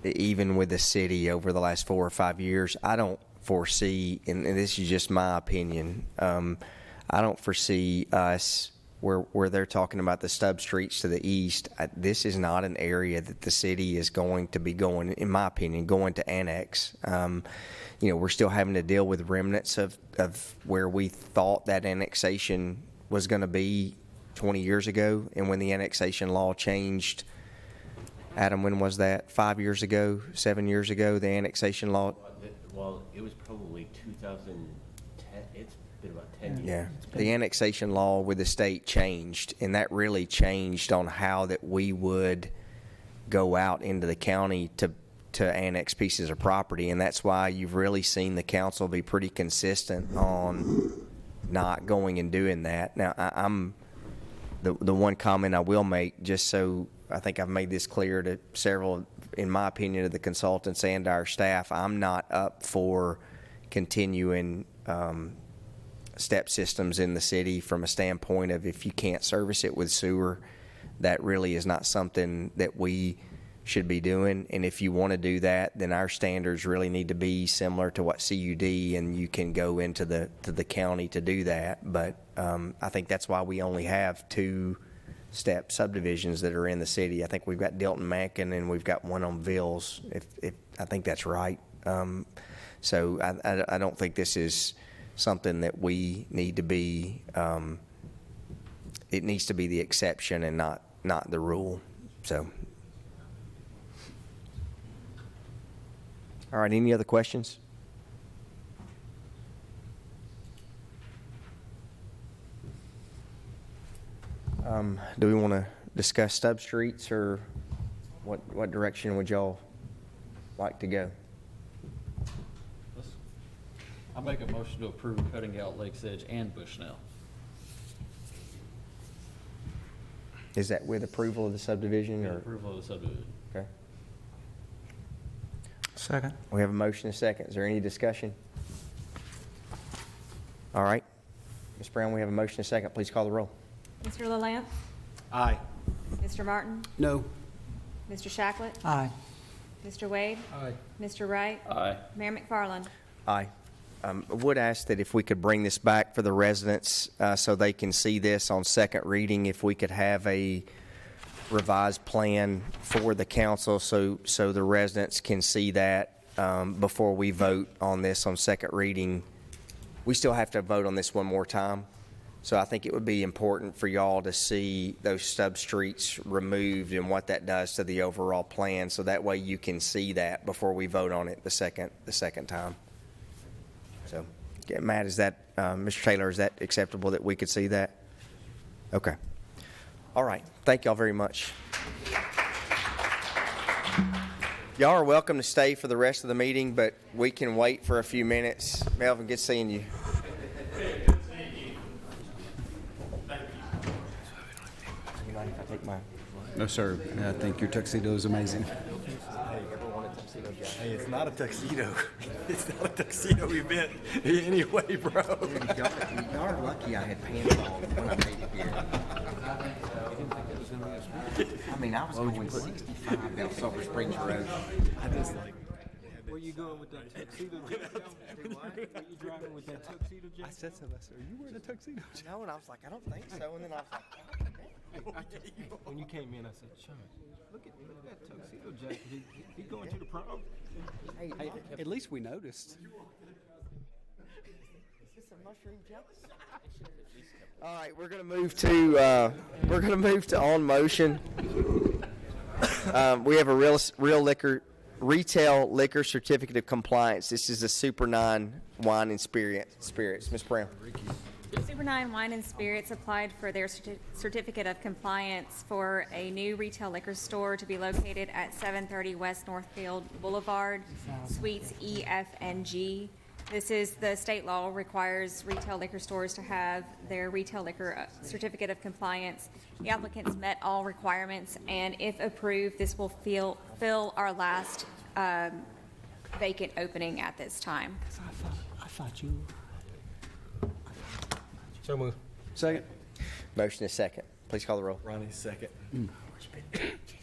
even with the city over the last 4 or 5 years. I don't foresee, and this is just my opinion, I don't foresee us where they're talking about the stub streets to the east. This is not an area that the city is going to be going, in my opinion, going to annex. We're still having to deal with remnants of where we thought that annexation was going to be 20 years ago. And when the annexation law changed, Adam, when was that? 5 years ago, 7 years ago, the annexation law? Well, it was probably 2010. It's been about 10 years. Yeah. The annexation law with the state changed, and that really changed on how that we would go out into the county to annex pieces of property, and that's why you've really seen the council be pretty consistent on not going and doing that. Now, I'm the one comment I will make, just so I think I've made this clear to several, in my opinion, of the consultants and our staff, I'm not up for continuing step systems in the city from a standpoint of if you can't service it with sewer, that really is not something that we should be doing. And if you want to do that, then our standards really need to be similar to what CUD, and you can go into the county to do that. But I think that's why we only have 2-step subdivisions that are in the city. I think we've got Dilton Mankin and we've got one on Vills, if I think that's right. So I don't think this is something that we need to be, it needs to be the exception and not the rule. So, all right, any other questions? Do we want to discuss stub streets, or what direction would y'all like to go? I make a motion to approve cutting out Lake's Edge and Bushnell. Is that with approval of the subdivision? With or approval of the subdivision. Okay. Second. We have a motion and a second. Is there any discussion? All right. Ms. Brown, we have a motion and a second. Please call the roll. Mr. LaLance? Aye. Mr. Martin? No. Mr. Shacklet? Aye. Mr. Wade? Aye. Mr. Wright? Aye. Mayor McFarland? Aye. I would ask that if we could bring this back for the residents so they can see this on second reading, if we could have a revised plan for the council so the residents can see that before we vote on this on second reading. We still have to vote on this one more time. So I think it would be important for y'all to see those stub streets removed and what that does to the overall plan, so that way you can see that before we vote on it the second time. So, yeah, Matt, is that, Mr. Taylor, is that acceptable that we could see that? Okay. All right. Thank y'all very much. Y'all are welcome to stay for the rest of the meeting, but we can wait for a few minutes. Melvin, good seeing you. No, sir. I think your tuxedo is amazing. Hey, everyone at Tuxedo Jack. Hey, it's not a tuxedo. It's not a tuxedo event anyway, bro. Y'all are lucky I had pants on when I made it here. I mean, I was going 65 down Sulphur Springs Road. I just like. Where you going with that tuxedo jacket? Where you driving with that tuxedo jacket? I said something. I said, "Are you wearing a tuxedo?" No, and I was like, I don't think so. And then I was like, When you came in, I said, Sean, look at that tuxedo jacket. He going to the prom? hey, At least we noticed. is this a mushroom jealous? All right, we're gonna move to on motion. We have a retail liquor certificate of compliance. This is a Super 9 wine and spirits. Ms. Brown. Super 9 Wine and Spirits applied for their certificate of compliance for a new retail liquor store to be located at 730 West Northfield Boulevard, Suites E, F, and G. This is, the state law requires retail liquor stores to have their retail liquor certificate of compliance. The applicants met all requirements, and if approved, this will fill our last vacant opening at this time. I thought you. So move. Second. Motion is second. Please call the roll. Ronnie, second.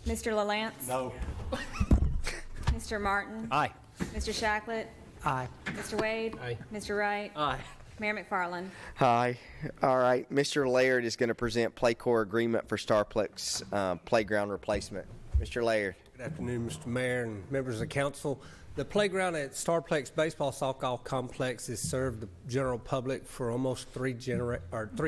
Mr. LaLance? No. Mr. Martin? Aye. Mr. Shacklet? Aye. Mr. Wade? Aye. Mr. Wright? Aye. Mayor McFarland? Hi. All right. Mr. Laird is going to present Playcore agreement for Starplex playground replacement. Mr. Laird. Good afternoon, Mr. Mayor and members of the council. The playground at Starplex Baseball Softball Complex has served the general public for almost 3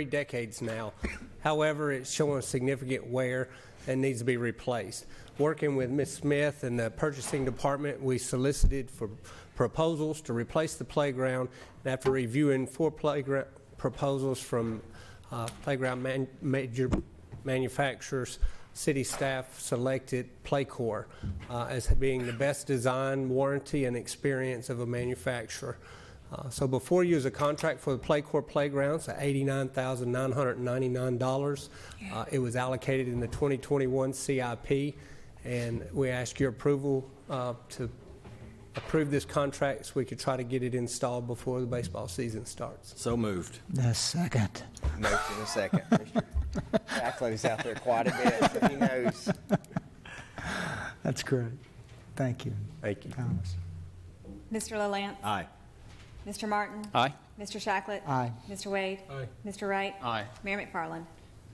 decades now. However, it's showing significant wear and needs to be replaced. Working with Ms. Smith and the purchasing department, we solicited for proposals to replace the playground. And after reviewing 4 playground proposals from playground major manufacturers, city staff selected Playcore as being the best design, warranty, and experience of a manufacturer. So before you is a contract for the Playcore playgrounds at $89,999. It was allocated in the 2021 CIP, and we ask your approval to approve this contract so we could try to get it installed before the baseball season starts. So moved. The second. Motion is second. Mr. Shacklet is out there quite a bit, so he knows. That's great. Thank you. Thank you. Thomas. Mr. LaLance? Aye. Mr. Martin? Aye. Mr. Shacklet? Aye. Mr. Wade? Aye. Mr. Wright? Aye. Mayor McFarland?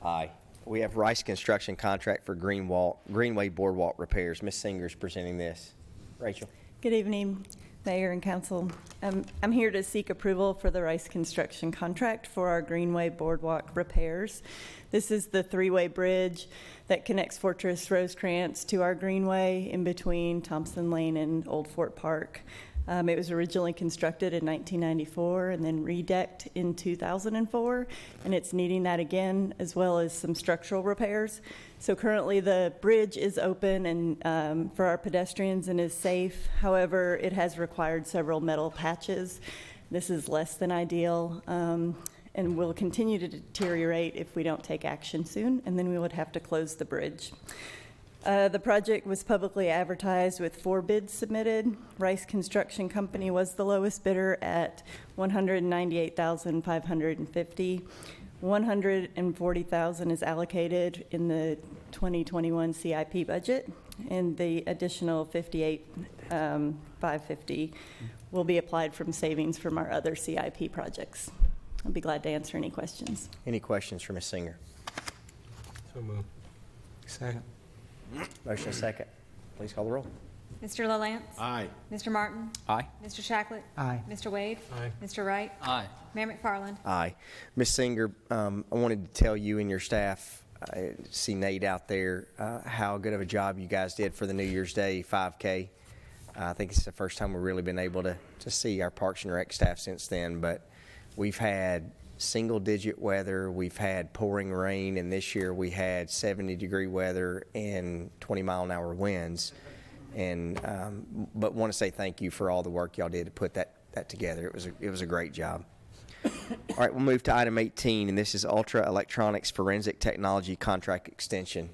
Aye. We have Rice Construction contract for Greenway Boardwalk repairs. Ms. Singer is presenting this. Rachel. Good evening, Mayor and Council. I'm here to seek approval for the Rice Construction contract for our Greenway Boardwalk repairs. This is the 3-way bridge that connects Fortress Rosecrans to our Greenway in between Thompson Lane and Old Fort Park. It was originally constructed in 1994 and then redecked in 2004, and it's needing that again, as well as some structural repairs. So currently the bridge is open and for our pedestrians and is safe. However, it has required several metal patches. This is less than ideal and will continue to deteriorate if we don't take action soon, and then we would have to close the bridge. The project was publicly advertised with 4 bids submitted. Rice Construction Company was the lowest bidder at $198,550. $140,000 is allocated in the 2021 CIP budget, and the additional $58,550 will be applied from savings from our other CIP projects. I'll be glad to answer any questions. Any questions for Ms. Singer? So moved. Second. Motion is second. Please call the roll. Mr. LaLance? Aye. Mr. Martin? Aye. Mr. Shacklet? Aye. Mr. Wade? Aye. Mr. Wright? Aye. Mayor McFarland? Aye. Ms. Singer, I wanted to tell you and your staff, I see Nate out there, how good of a job you guys did for the New Year's Day 5K. I think it's the first time we've really been able to see our Parks and Rec staff since then, but we've had single-digit weather, we've had pouring rain, and this year we had 70-degree weather and 20-mile-an-hour winds. And but want to say thank you for all the work y'all did to put that together. It was a great job. All right, we'll move to item 18, and this is Ultra Electronics Forensic Technology Contract Extension.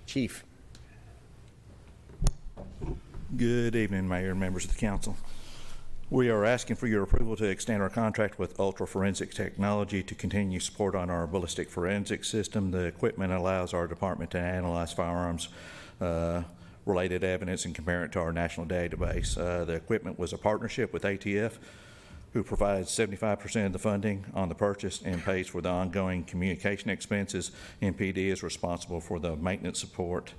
Chief. Good evening, Mayor and members of the council. We are asking for your approval to extend our contract with Ultra Forensic Technology to continue support on our ballistic forensic system. The equipment allows our department to analyze firearms related evidence and compare it to our national database. The equipment was a partnership with ATF, who provides 75% of the funding on the purchase and pays for the ongoing communication expenses. MPD is responsible for the maintenance support.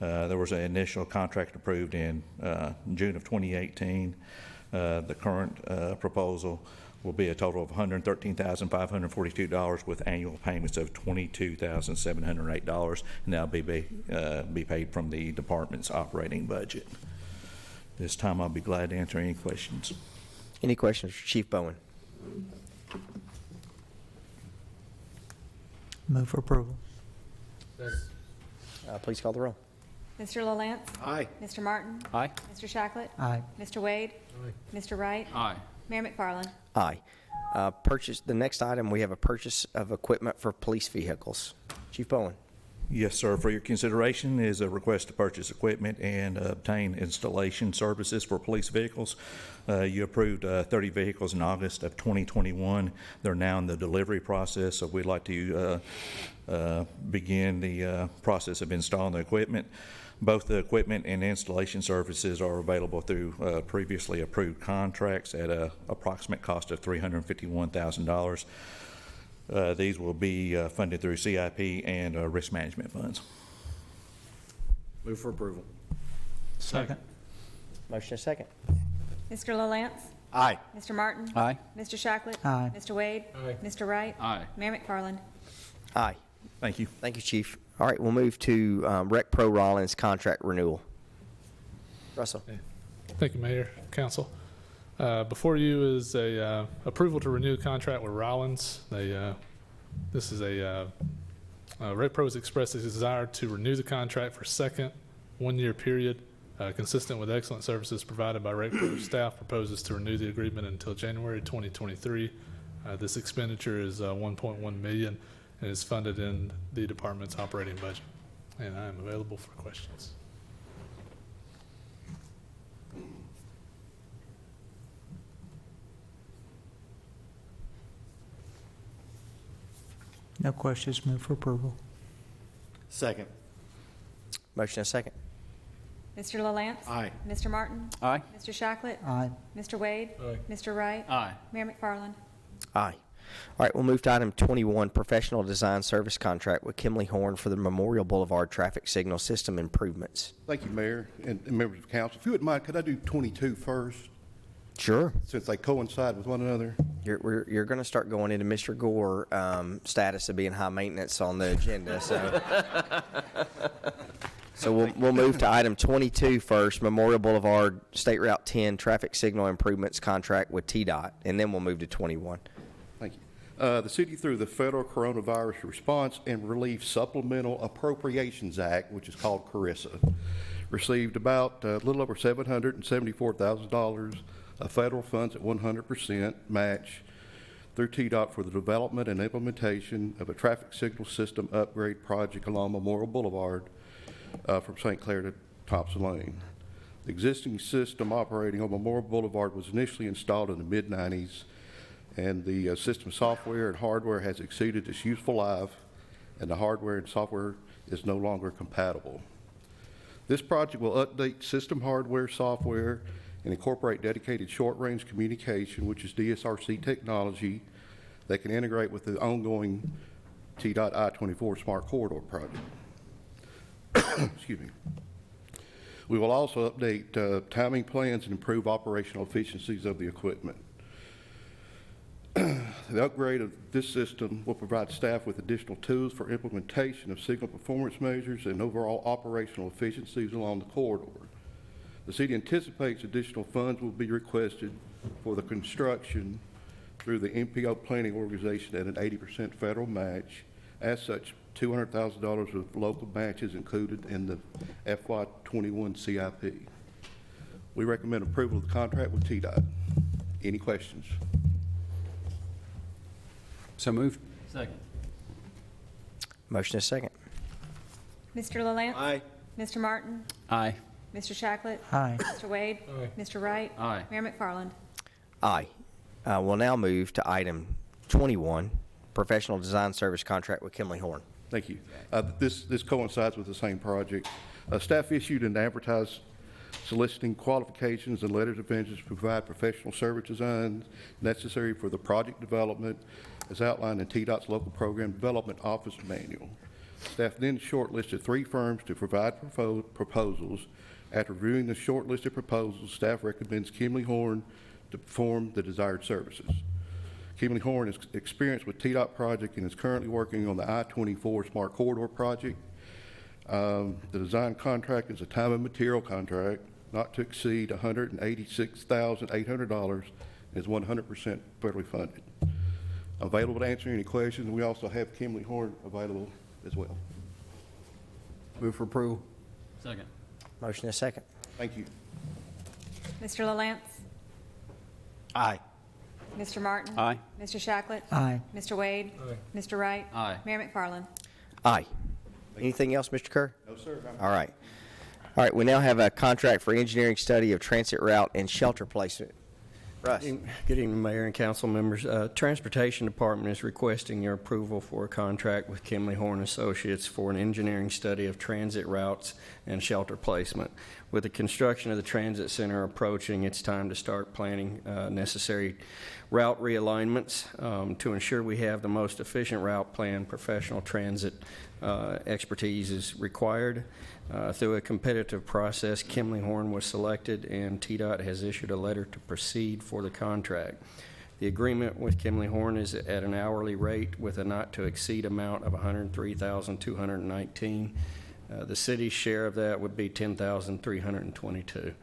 There was an initial contract approved in June of 2018. The current proposal will be a total of $113,542 with annual payments of $22,708, and that'll be paid from the department's operating budget. This time I'll be glad to answer any questions. Any questions for Chief Bowen? Move for approval. Please call the roll. Mr. LaLance? Aye. Mr. Martin? Aye. Mr. Shacklet? Aye. Mr. Wade? Mr. Wright? Aye. Mayor McFarland? Aye. The next item, we have a purchase of equipment for police vehicles. Chief Bowen. Yes, sir. For your consideration is a request to purchase equipment and obtain installation services for police vehicles. You approved 30 vehicles in August of 2021. They're now in the delivery process, so we'd like to begin the process of installing the equipment. Both the equipment and installation services are available through previously approved contracts at an approximate cost of $351,000. These will be funded through CIP and risk management funds. Move for approval. Second. Motion is second. Mr. LaLance? Aye. Mr. Martin? Aye. Mr. Shacklet? Aye. Mr. Wade? Mr. Wright? Aye. Mayor McFarland? Aye. Thank you. Thank you, Chief. All right, we'll move to Rec Pro Rollins contract renewal. Russell. Thank you, Mayor, Council. Before you is a approval to renew contract with Rollins. This is Rec Pro has expressed its desire to renew the contract for a second one-year period, consistent with excellent services provided by Rec Pro. Staff proposes to renew the agreement until January 2023. This expenditure is $1.1 million and is funded in the department's operating budget. And I am available for questions. No questions. Move for approval. Second. Motion is second. Mr. LaLance? Aye. Mr. Martin? Aye. Mr. Shacklet? Aye. Mr. Wade? Mr. Wright? Aye. Mayor McFarland? Aye. All right, we'll move to item 21, professional design service contract with Kimberly Horn for the Memorial Boulevard traffic signal system improvements. Thank you, Mayor and members of council. If you wouldn't mind, could I do 22 first? Sure. Since they coincide with one another. You're going to start going into Mr. Gore status of being high maintenance on the agenda. So we'll move to item 22 first, Memorial Boulevard State Route 10 traffic signal improvements contract with Tdot, and then we'll move to 21. Thank you. The city, through the Federal Coronavirus Response and Relief Supplemental Appropriations Act, which is called CARISA, received about a little over $774,000 of federal funds at 100% match through Tdot for the development and implementation of a traffic signal system upgrade project along Memorial Boulevard from St. Clair to Thompson Lane. The existing system operating on Memorial Boulevard was initially installed in the mid-90s, and the system software and hardware has exceeded its useful life, and the hardware and software is no longer compatible. This project will update system hardware, software, and incorporate dedicated short-range communication, which is DSRC technology that can integrate with the ongoing Tdot I-24 Smart Corridor project. Excuse me. We will also update timing plans and improve operational efficiencies of the equipment. The upgrade of this system will provide staff with additional tools for implementation of signal performance measures and overall operational efficiencies along the corridor. The city anticipates additional funds will be requested for the construction through the MPO planning organization at an 80% federal match. As such, $200,000 of local matches included in the FY21 CIP. We recommend approval of the contract with Tdot. Any questions? So moved. Second. Motion is second. Mr. LaLance? Aye. Mr. Martin? Aye. Mr. Shacklet? Aye. Mr. Wade? Aye. Mr. Wright? Aye. Mayor McFarland? Aye. We'll now move to item 21, professional design service contract with Kimberly Horn. Thank you. This coincides with the same project. Staff issued an advertised soliciting qualifications and letters of interest to provide professional service designs necessary for the project development as outlined in Tdot's local program development office manual. Staff then shortlisted 3 firms to provide proposals. After reviewing the shortlisted proposals, staff recommends Kimberly Horn to perform the desired services. Kimberly Horn is experienced with Tdot project and is currently working on the I-24 Smart Corridor project. The design contract is a time and material contract not to exceed $186,800 and is 100% federally funded. Available to answer any questions, and we also have Kimberly Horn available as well. Move for approval. Second. Motion and a second. Thank you. Mr. LaLance? Aye. Mr. Martin? Aye. Mr. Shacklet? Aye. Mr. Wade? Aye. Mr. Wright? Aye. Mayor McFarland? Aye. Anything else, Mr. Kerr? No, sir. All right. All right, we now have a contract for engineering study of transit route and shelter placement. Russ? Good evening, Mayor and council members. Transportation Department is requesting your approval for a contract with Kimberly Horn Associates for an engineering study of transit routes and shelter placement. With the construction of the transit center approaching, it's time to start planning necessary route realignments to ensure we have the most efficient route plan. Professional transit expertise is required. Through a competitive process, Kimberly Horn was selected, and Tdot has issued a letter to proceed for the contract. The agreement with Kimberly Horn is at an hourly rate with a not-to-exceed amount of $103,219. The city's share of that would be $10,322.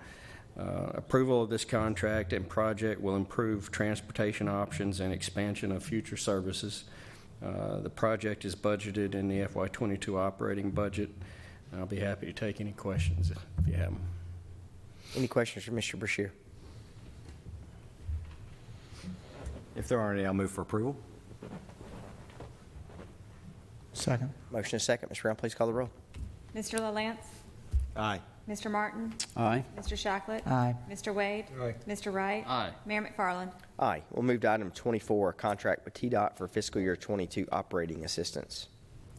Approval of this contract and project will improve transportation options and expansion of future services. The project is budgeted in the FY22 operating budget. I'll be happy to take any questions if you have them. Any questions for Mr. Brashear? If there aren't any, I'll move for approval. Second. Motion and a second. Ms. Brown, please call the roll. Mr. LaLance? Aye. Mr. Martin? Aye. Mr. Shacklet? Aye. Mr. Wade? Aye. Mr. Wright? Aye. Mayor McFarland? Aye. We'll move to item 24, contract with Tdot for fiscal year 22 operating assistance.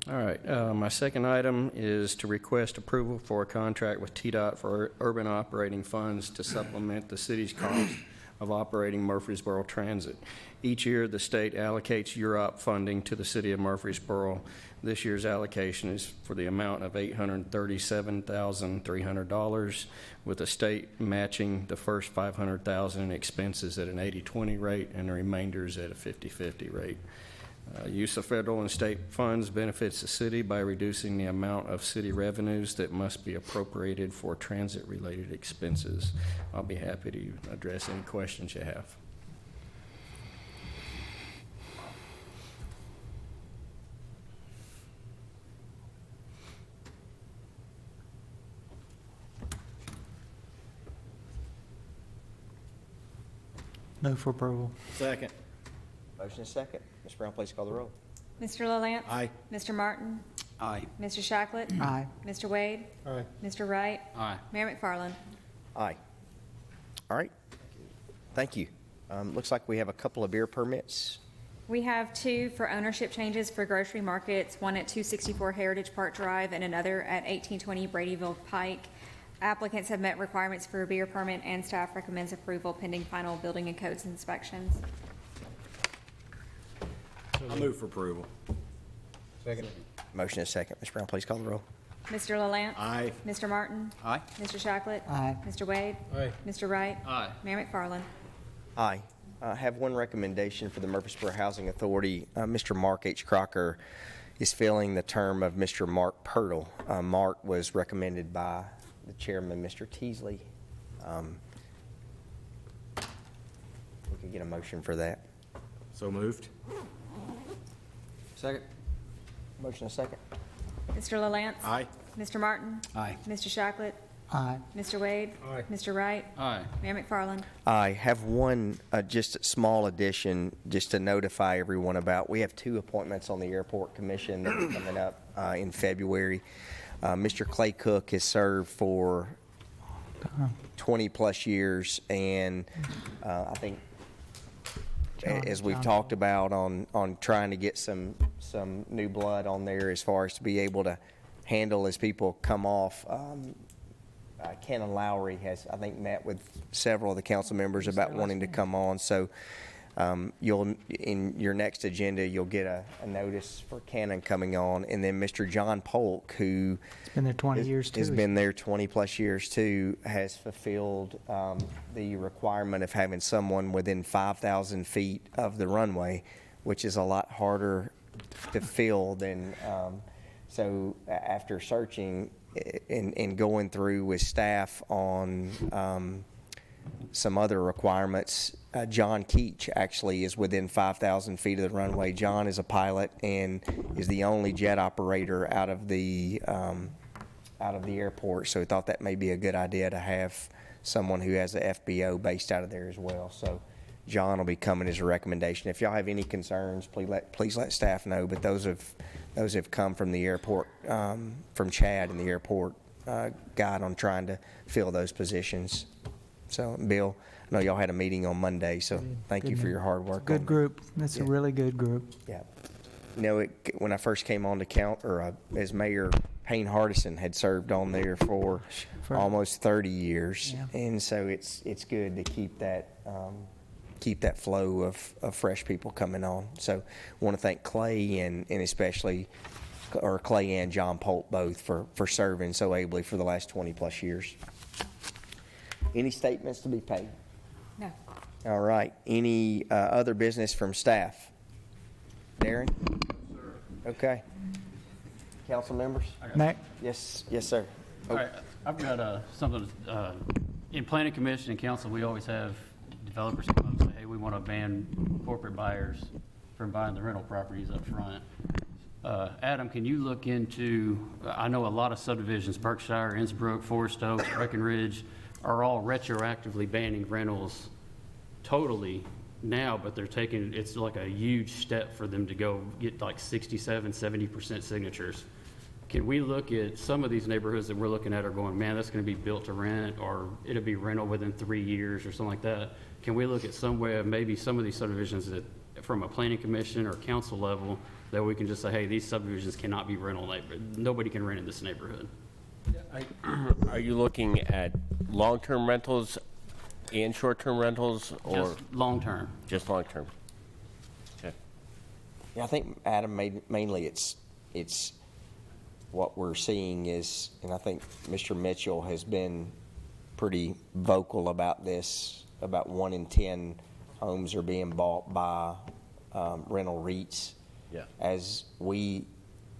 All right, my second item is to request approval for a contract with Tdot for urban operating funds to supplement the city's cost of operating Murfreesboro Transit. Each year, the state allocates UROP funding to the city of Murfreesboro. This year's allocation is for the amount of $837,300, with the state matching the first $500,000 in expenses at an 80-20 rate and the remainder is at a 50-50 rate. Use of federal and state funds benefits the city by reducing the amount of city revenues that must be appropriated for transit-related expenses. I'll be happy to address any questions you have. Move for approval. Second. Motion and a second. Ms. Brown, please call the roll. Mr. LaLance? Aye. Mr. Martin? Aye. Mr. Shacklet? Aye. Mr. Wade? Aye. Mr. Wright? Aye. Mayor McFarland? Aye. All right. Thank you. Looks like we have a couple of beer permits. We have 2 for ownership changes for grocery markets, one at 264 Heritage Park Drive and another at 1820 Bradyville Pike. Applicants have met requirements for a beer permit, and staff recommends approval pending final building and codes inspections. I'll move for approval. Second. Motion and a second. Ms. Brown, please call the roll. Mr. LaLance? Aye. Mr. Martin? Aye. Mr. Shacklet? Aye. Mr. Wade? Aye. Mr. Wright? Aye. Mayor McFarland? Aye. I have one recommendation for the Murfreesboro Housing Authority. Mr. Mark H. Crocker is filling the term of Mr. Mark Pirtle. Mark was recommended by the chairman, Mr. Teasley. We could get a motion for that. So moved. Second. Motion and a second. Mr. LaLance? Aye. Mr. Martin? Aye. Mr. Shacklet? Aye. Mr. Wade? Aye. Mr. Wright? Aye. Mayor McFarland? I have one just a small addition just to notify everyone about. We have 2 appointments on the Airport Commission that are coming up in February. Mr. Clay Cook has served for 20-plus years, and I think, as we've talked about on trying to get some new blood on there as far as to be able to handle as people come off. Ken and Lowry has, I think, met with several of the council members about wanting to come on. So you'll, in your next agenda, you'll get a notice for Cannon coming on, and then Mr. John Polk, who It's been there 20 years too. has been there 20-plus years too, has fulfilled the requirement of having someone within 5,000 feet of the runway, which is a lot harder to fill than. So after searching and going through with staff on some other requirements, John Keach actually is within 5,000 feet of the runway. John is a pilot and is the only jet operator out of the airport. So we thought that may be a good idea to have someone who has a FBO based out of there as well. So John will be coming as a recommendation. If y'all have any concerns, please let staff know. But those have come from the airport, from Chad and the airport guide on trying to fill those positions. So, Bill, I know y'all had a meeting on Monday, so thank you for your hard work. Good group. That's a really good group. Yeah. You know, when I first came on to as mayor, Payne Hardison had served on there for almost 30 years, and so it's good to keep that flow of fresh people coming on. So, I want to thank Clay and especially, or Clay and John Polk both for serving so ably for the last 20-plus years. Any statements to be paid? No. All right. Any other business from staff? Darren? Okay. Council members? Mac? Yes, sir. All right, I've got something, in planning commission and council, we always have developers come up and say, hey, we want to ban corporate buyers from buying the rental properties up front. Adam, can you look into, I know a lot of subdivisions, Berkshire, Innsbrook, Forest Oaks, Breckenridge, are all retroactively banning rentals totally now, but they're taking, it's like a huge step for them to go get like 67, 70% signatures. Can we look at some of these neighborhoods that we're looking at are going, man, that's going to be built to rent, or it'll be rental within 3 years or something like that? Can we look at some way of maybe some of these subdivisions that from a planning commission or council level that we can just say, hey, these subdivisions cannot be rental, nobody can rent in this neighborhood? Are you looking at long-term rentals and short-term rentals, or? Just long-term. Just long-term. Okay. Yeah, I think, Adam, mainly it's what we're seeing is, and I think Mr. Mitchell has been pretty vocal about this, about 1 in 10 homes are being bought by rental REITs. Yeah. As we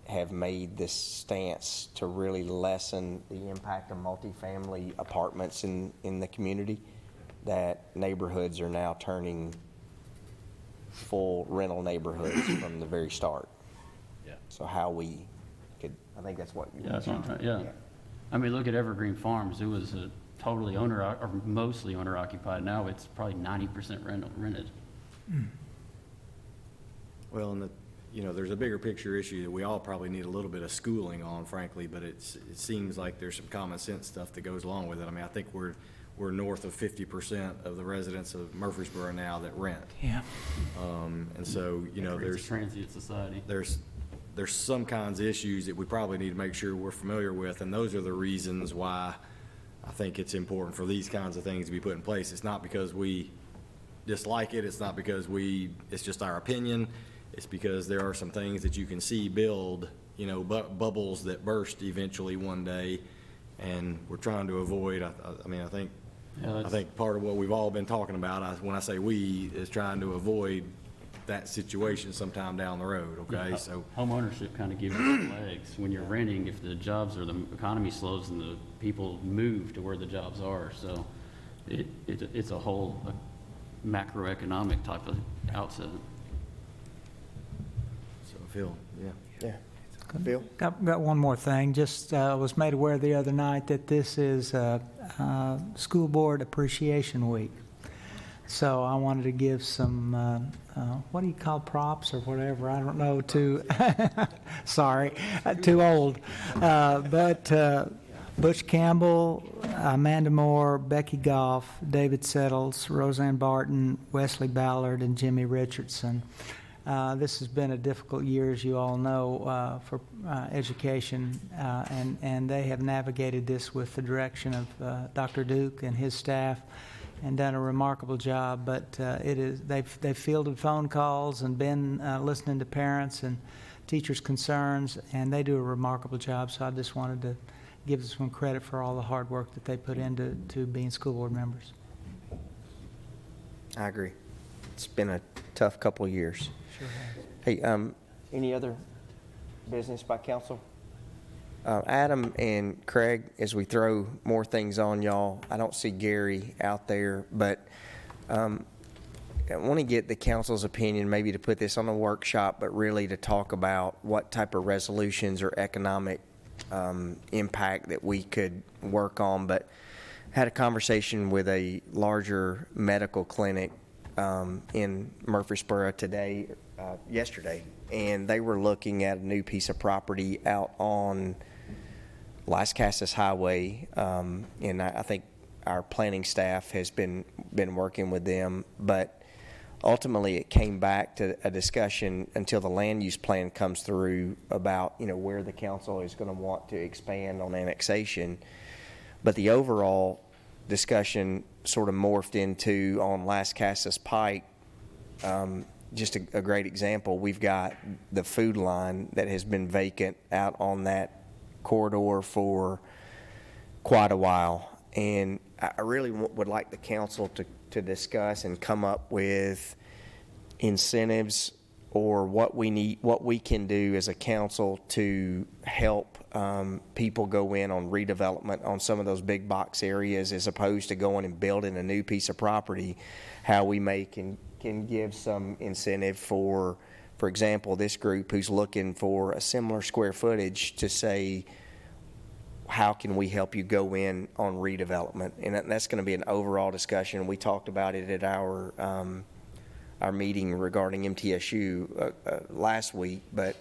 have made this stance to really lessen the impact of multifamily apartments in the community, that neighborhoods are now turning full rental neighborhoods from the very start. Yeah. So how we could, I think that's what you. Yeah, that's what I'm trying, yeah. I mean, look at Evergreen Farms. It was a totally owner, or mostly owner occupied. Now it's probably 90% rented. Well, and there's a bigger picture issue that we all probably need a little bit of schooling on, frankly, but it seems like there's some common sense stuff that goes along with it. I mean, I think we're north of 50% of the residents of Murfreesboro now that rent. Yeah. And so, there's a transient society. There's some kinds of issues that we probably need to make sure we're familiar with, and those are the reasons why I think it's important for these kinds of things to be put in place. It's not because we dislike it. It's not because it's just our opinion. It's because there are some things that you can see build, bubbles that burst eventually one day, and we're trying to avoid. I think part of what we've all been talking about, when I say we, is trying to avoid that situation sometime down the road. Okay, yeah, so home ownership kind of gives you legs. When you're renting, if the jobs or the economy slows, and the people move to where the jobs are, so it's a whole macroeconomic type of outset. Phil, yeah. Bill? Got one more thing. Just was made aware the other night that this is School Board Appreciation Week. So I wanted to give some, what do you call props or whatever? I don't know, sorry, too old. But Butch Campbell, Amanda Moore, Becky Goff, David Settles, Roseanne Barton, Wesley Ballard, and Jimmy Richardson. This has been a difficult year, as you all know, for education, and they have navigated this with the direction of Dr. Duke and his staff, and done a remarkable job. But they've fielded phone calls and been listening to parents and teachers' concerns, and they do a remarkable job. So I just wanted to give them some credit for all the hard work that they put into being school board members. I agree. It's been a tough couple of years. Sure has. Hey, any other business by council? Adam and Craig, as we throw more things on y'all, I don't see Gary out there, but I want to get the council's opinion, maybe to put this on a workshop, but really to talk about what type of resolutions or economic impact that we could work on. But had a conversation with a larger medical clinic in Murfreesboro yesterday, and they were looking at a new piece of property out on Las Casas Highway, and I think our planning staff has been working with them, but ultimately it came back to a discussion until the land use plan comes through about, you know, where the council is going to want to expand on annexation. But the overall discussion sort of morphed into, on Las Casas Pike, just a great example. We've got the food line that has been vacant out on that corridor for quite a while, and I really would like the council to discuss and come up with incentives or what we can do as a council to help people go in on redevelopment on some of those big box areas, as opposed to going and building a new piece of property. How we can give some incentive for example, this group who's looking for a similar square footage, to say, how can we help you go in on redevelopment? And that's going to be an overall discussion. We talked about it at our meeting regarding MTSU last week, but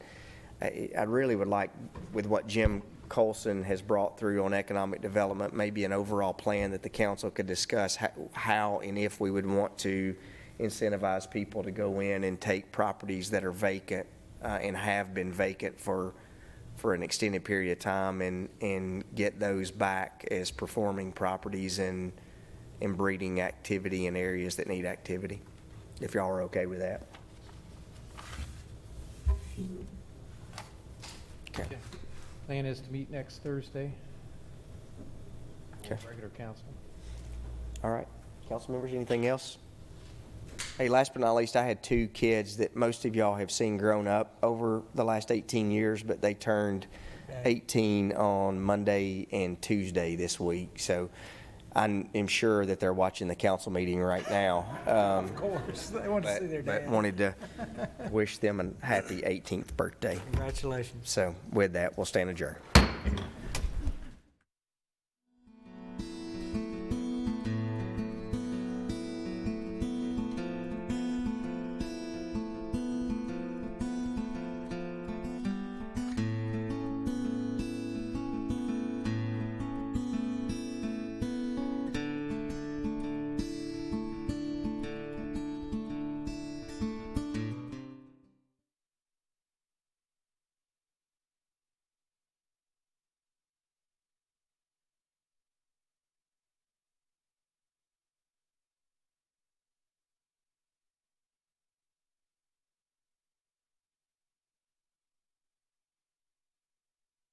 I really would like, with what Jim Colson has brought through on economic development, maybe an overall plan that the council could discuss how and if we would want to incentivize people to go in and take properties that are vacant and have been vacant for an extended period of time, and get those back as performing properties and breeding activity in areas that need activity, if y'all are okay with that. Okay. Plan is to meet next Thursday. Okay. Regular council. All right. Council members, anything else? Hey, last but not least, I had two kids that most of y'all have seen grown up over the last 18 years, but they turned 18 on Monday and Tuesday this week. So I am sure that they're watching the council meeting right now. Of course, they want to see their dad. But wanted to wish them a happy 18th birthday. Congratulations. So with that, we'll stand adjourned.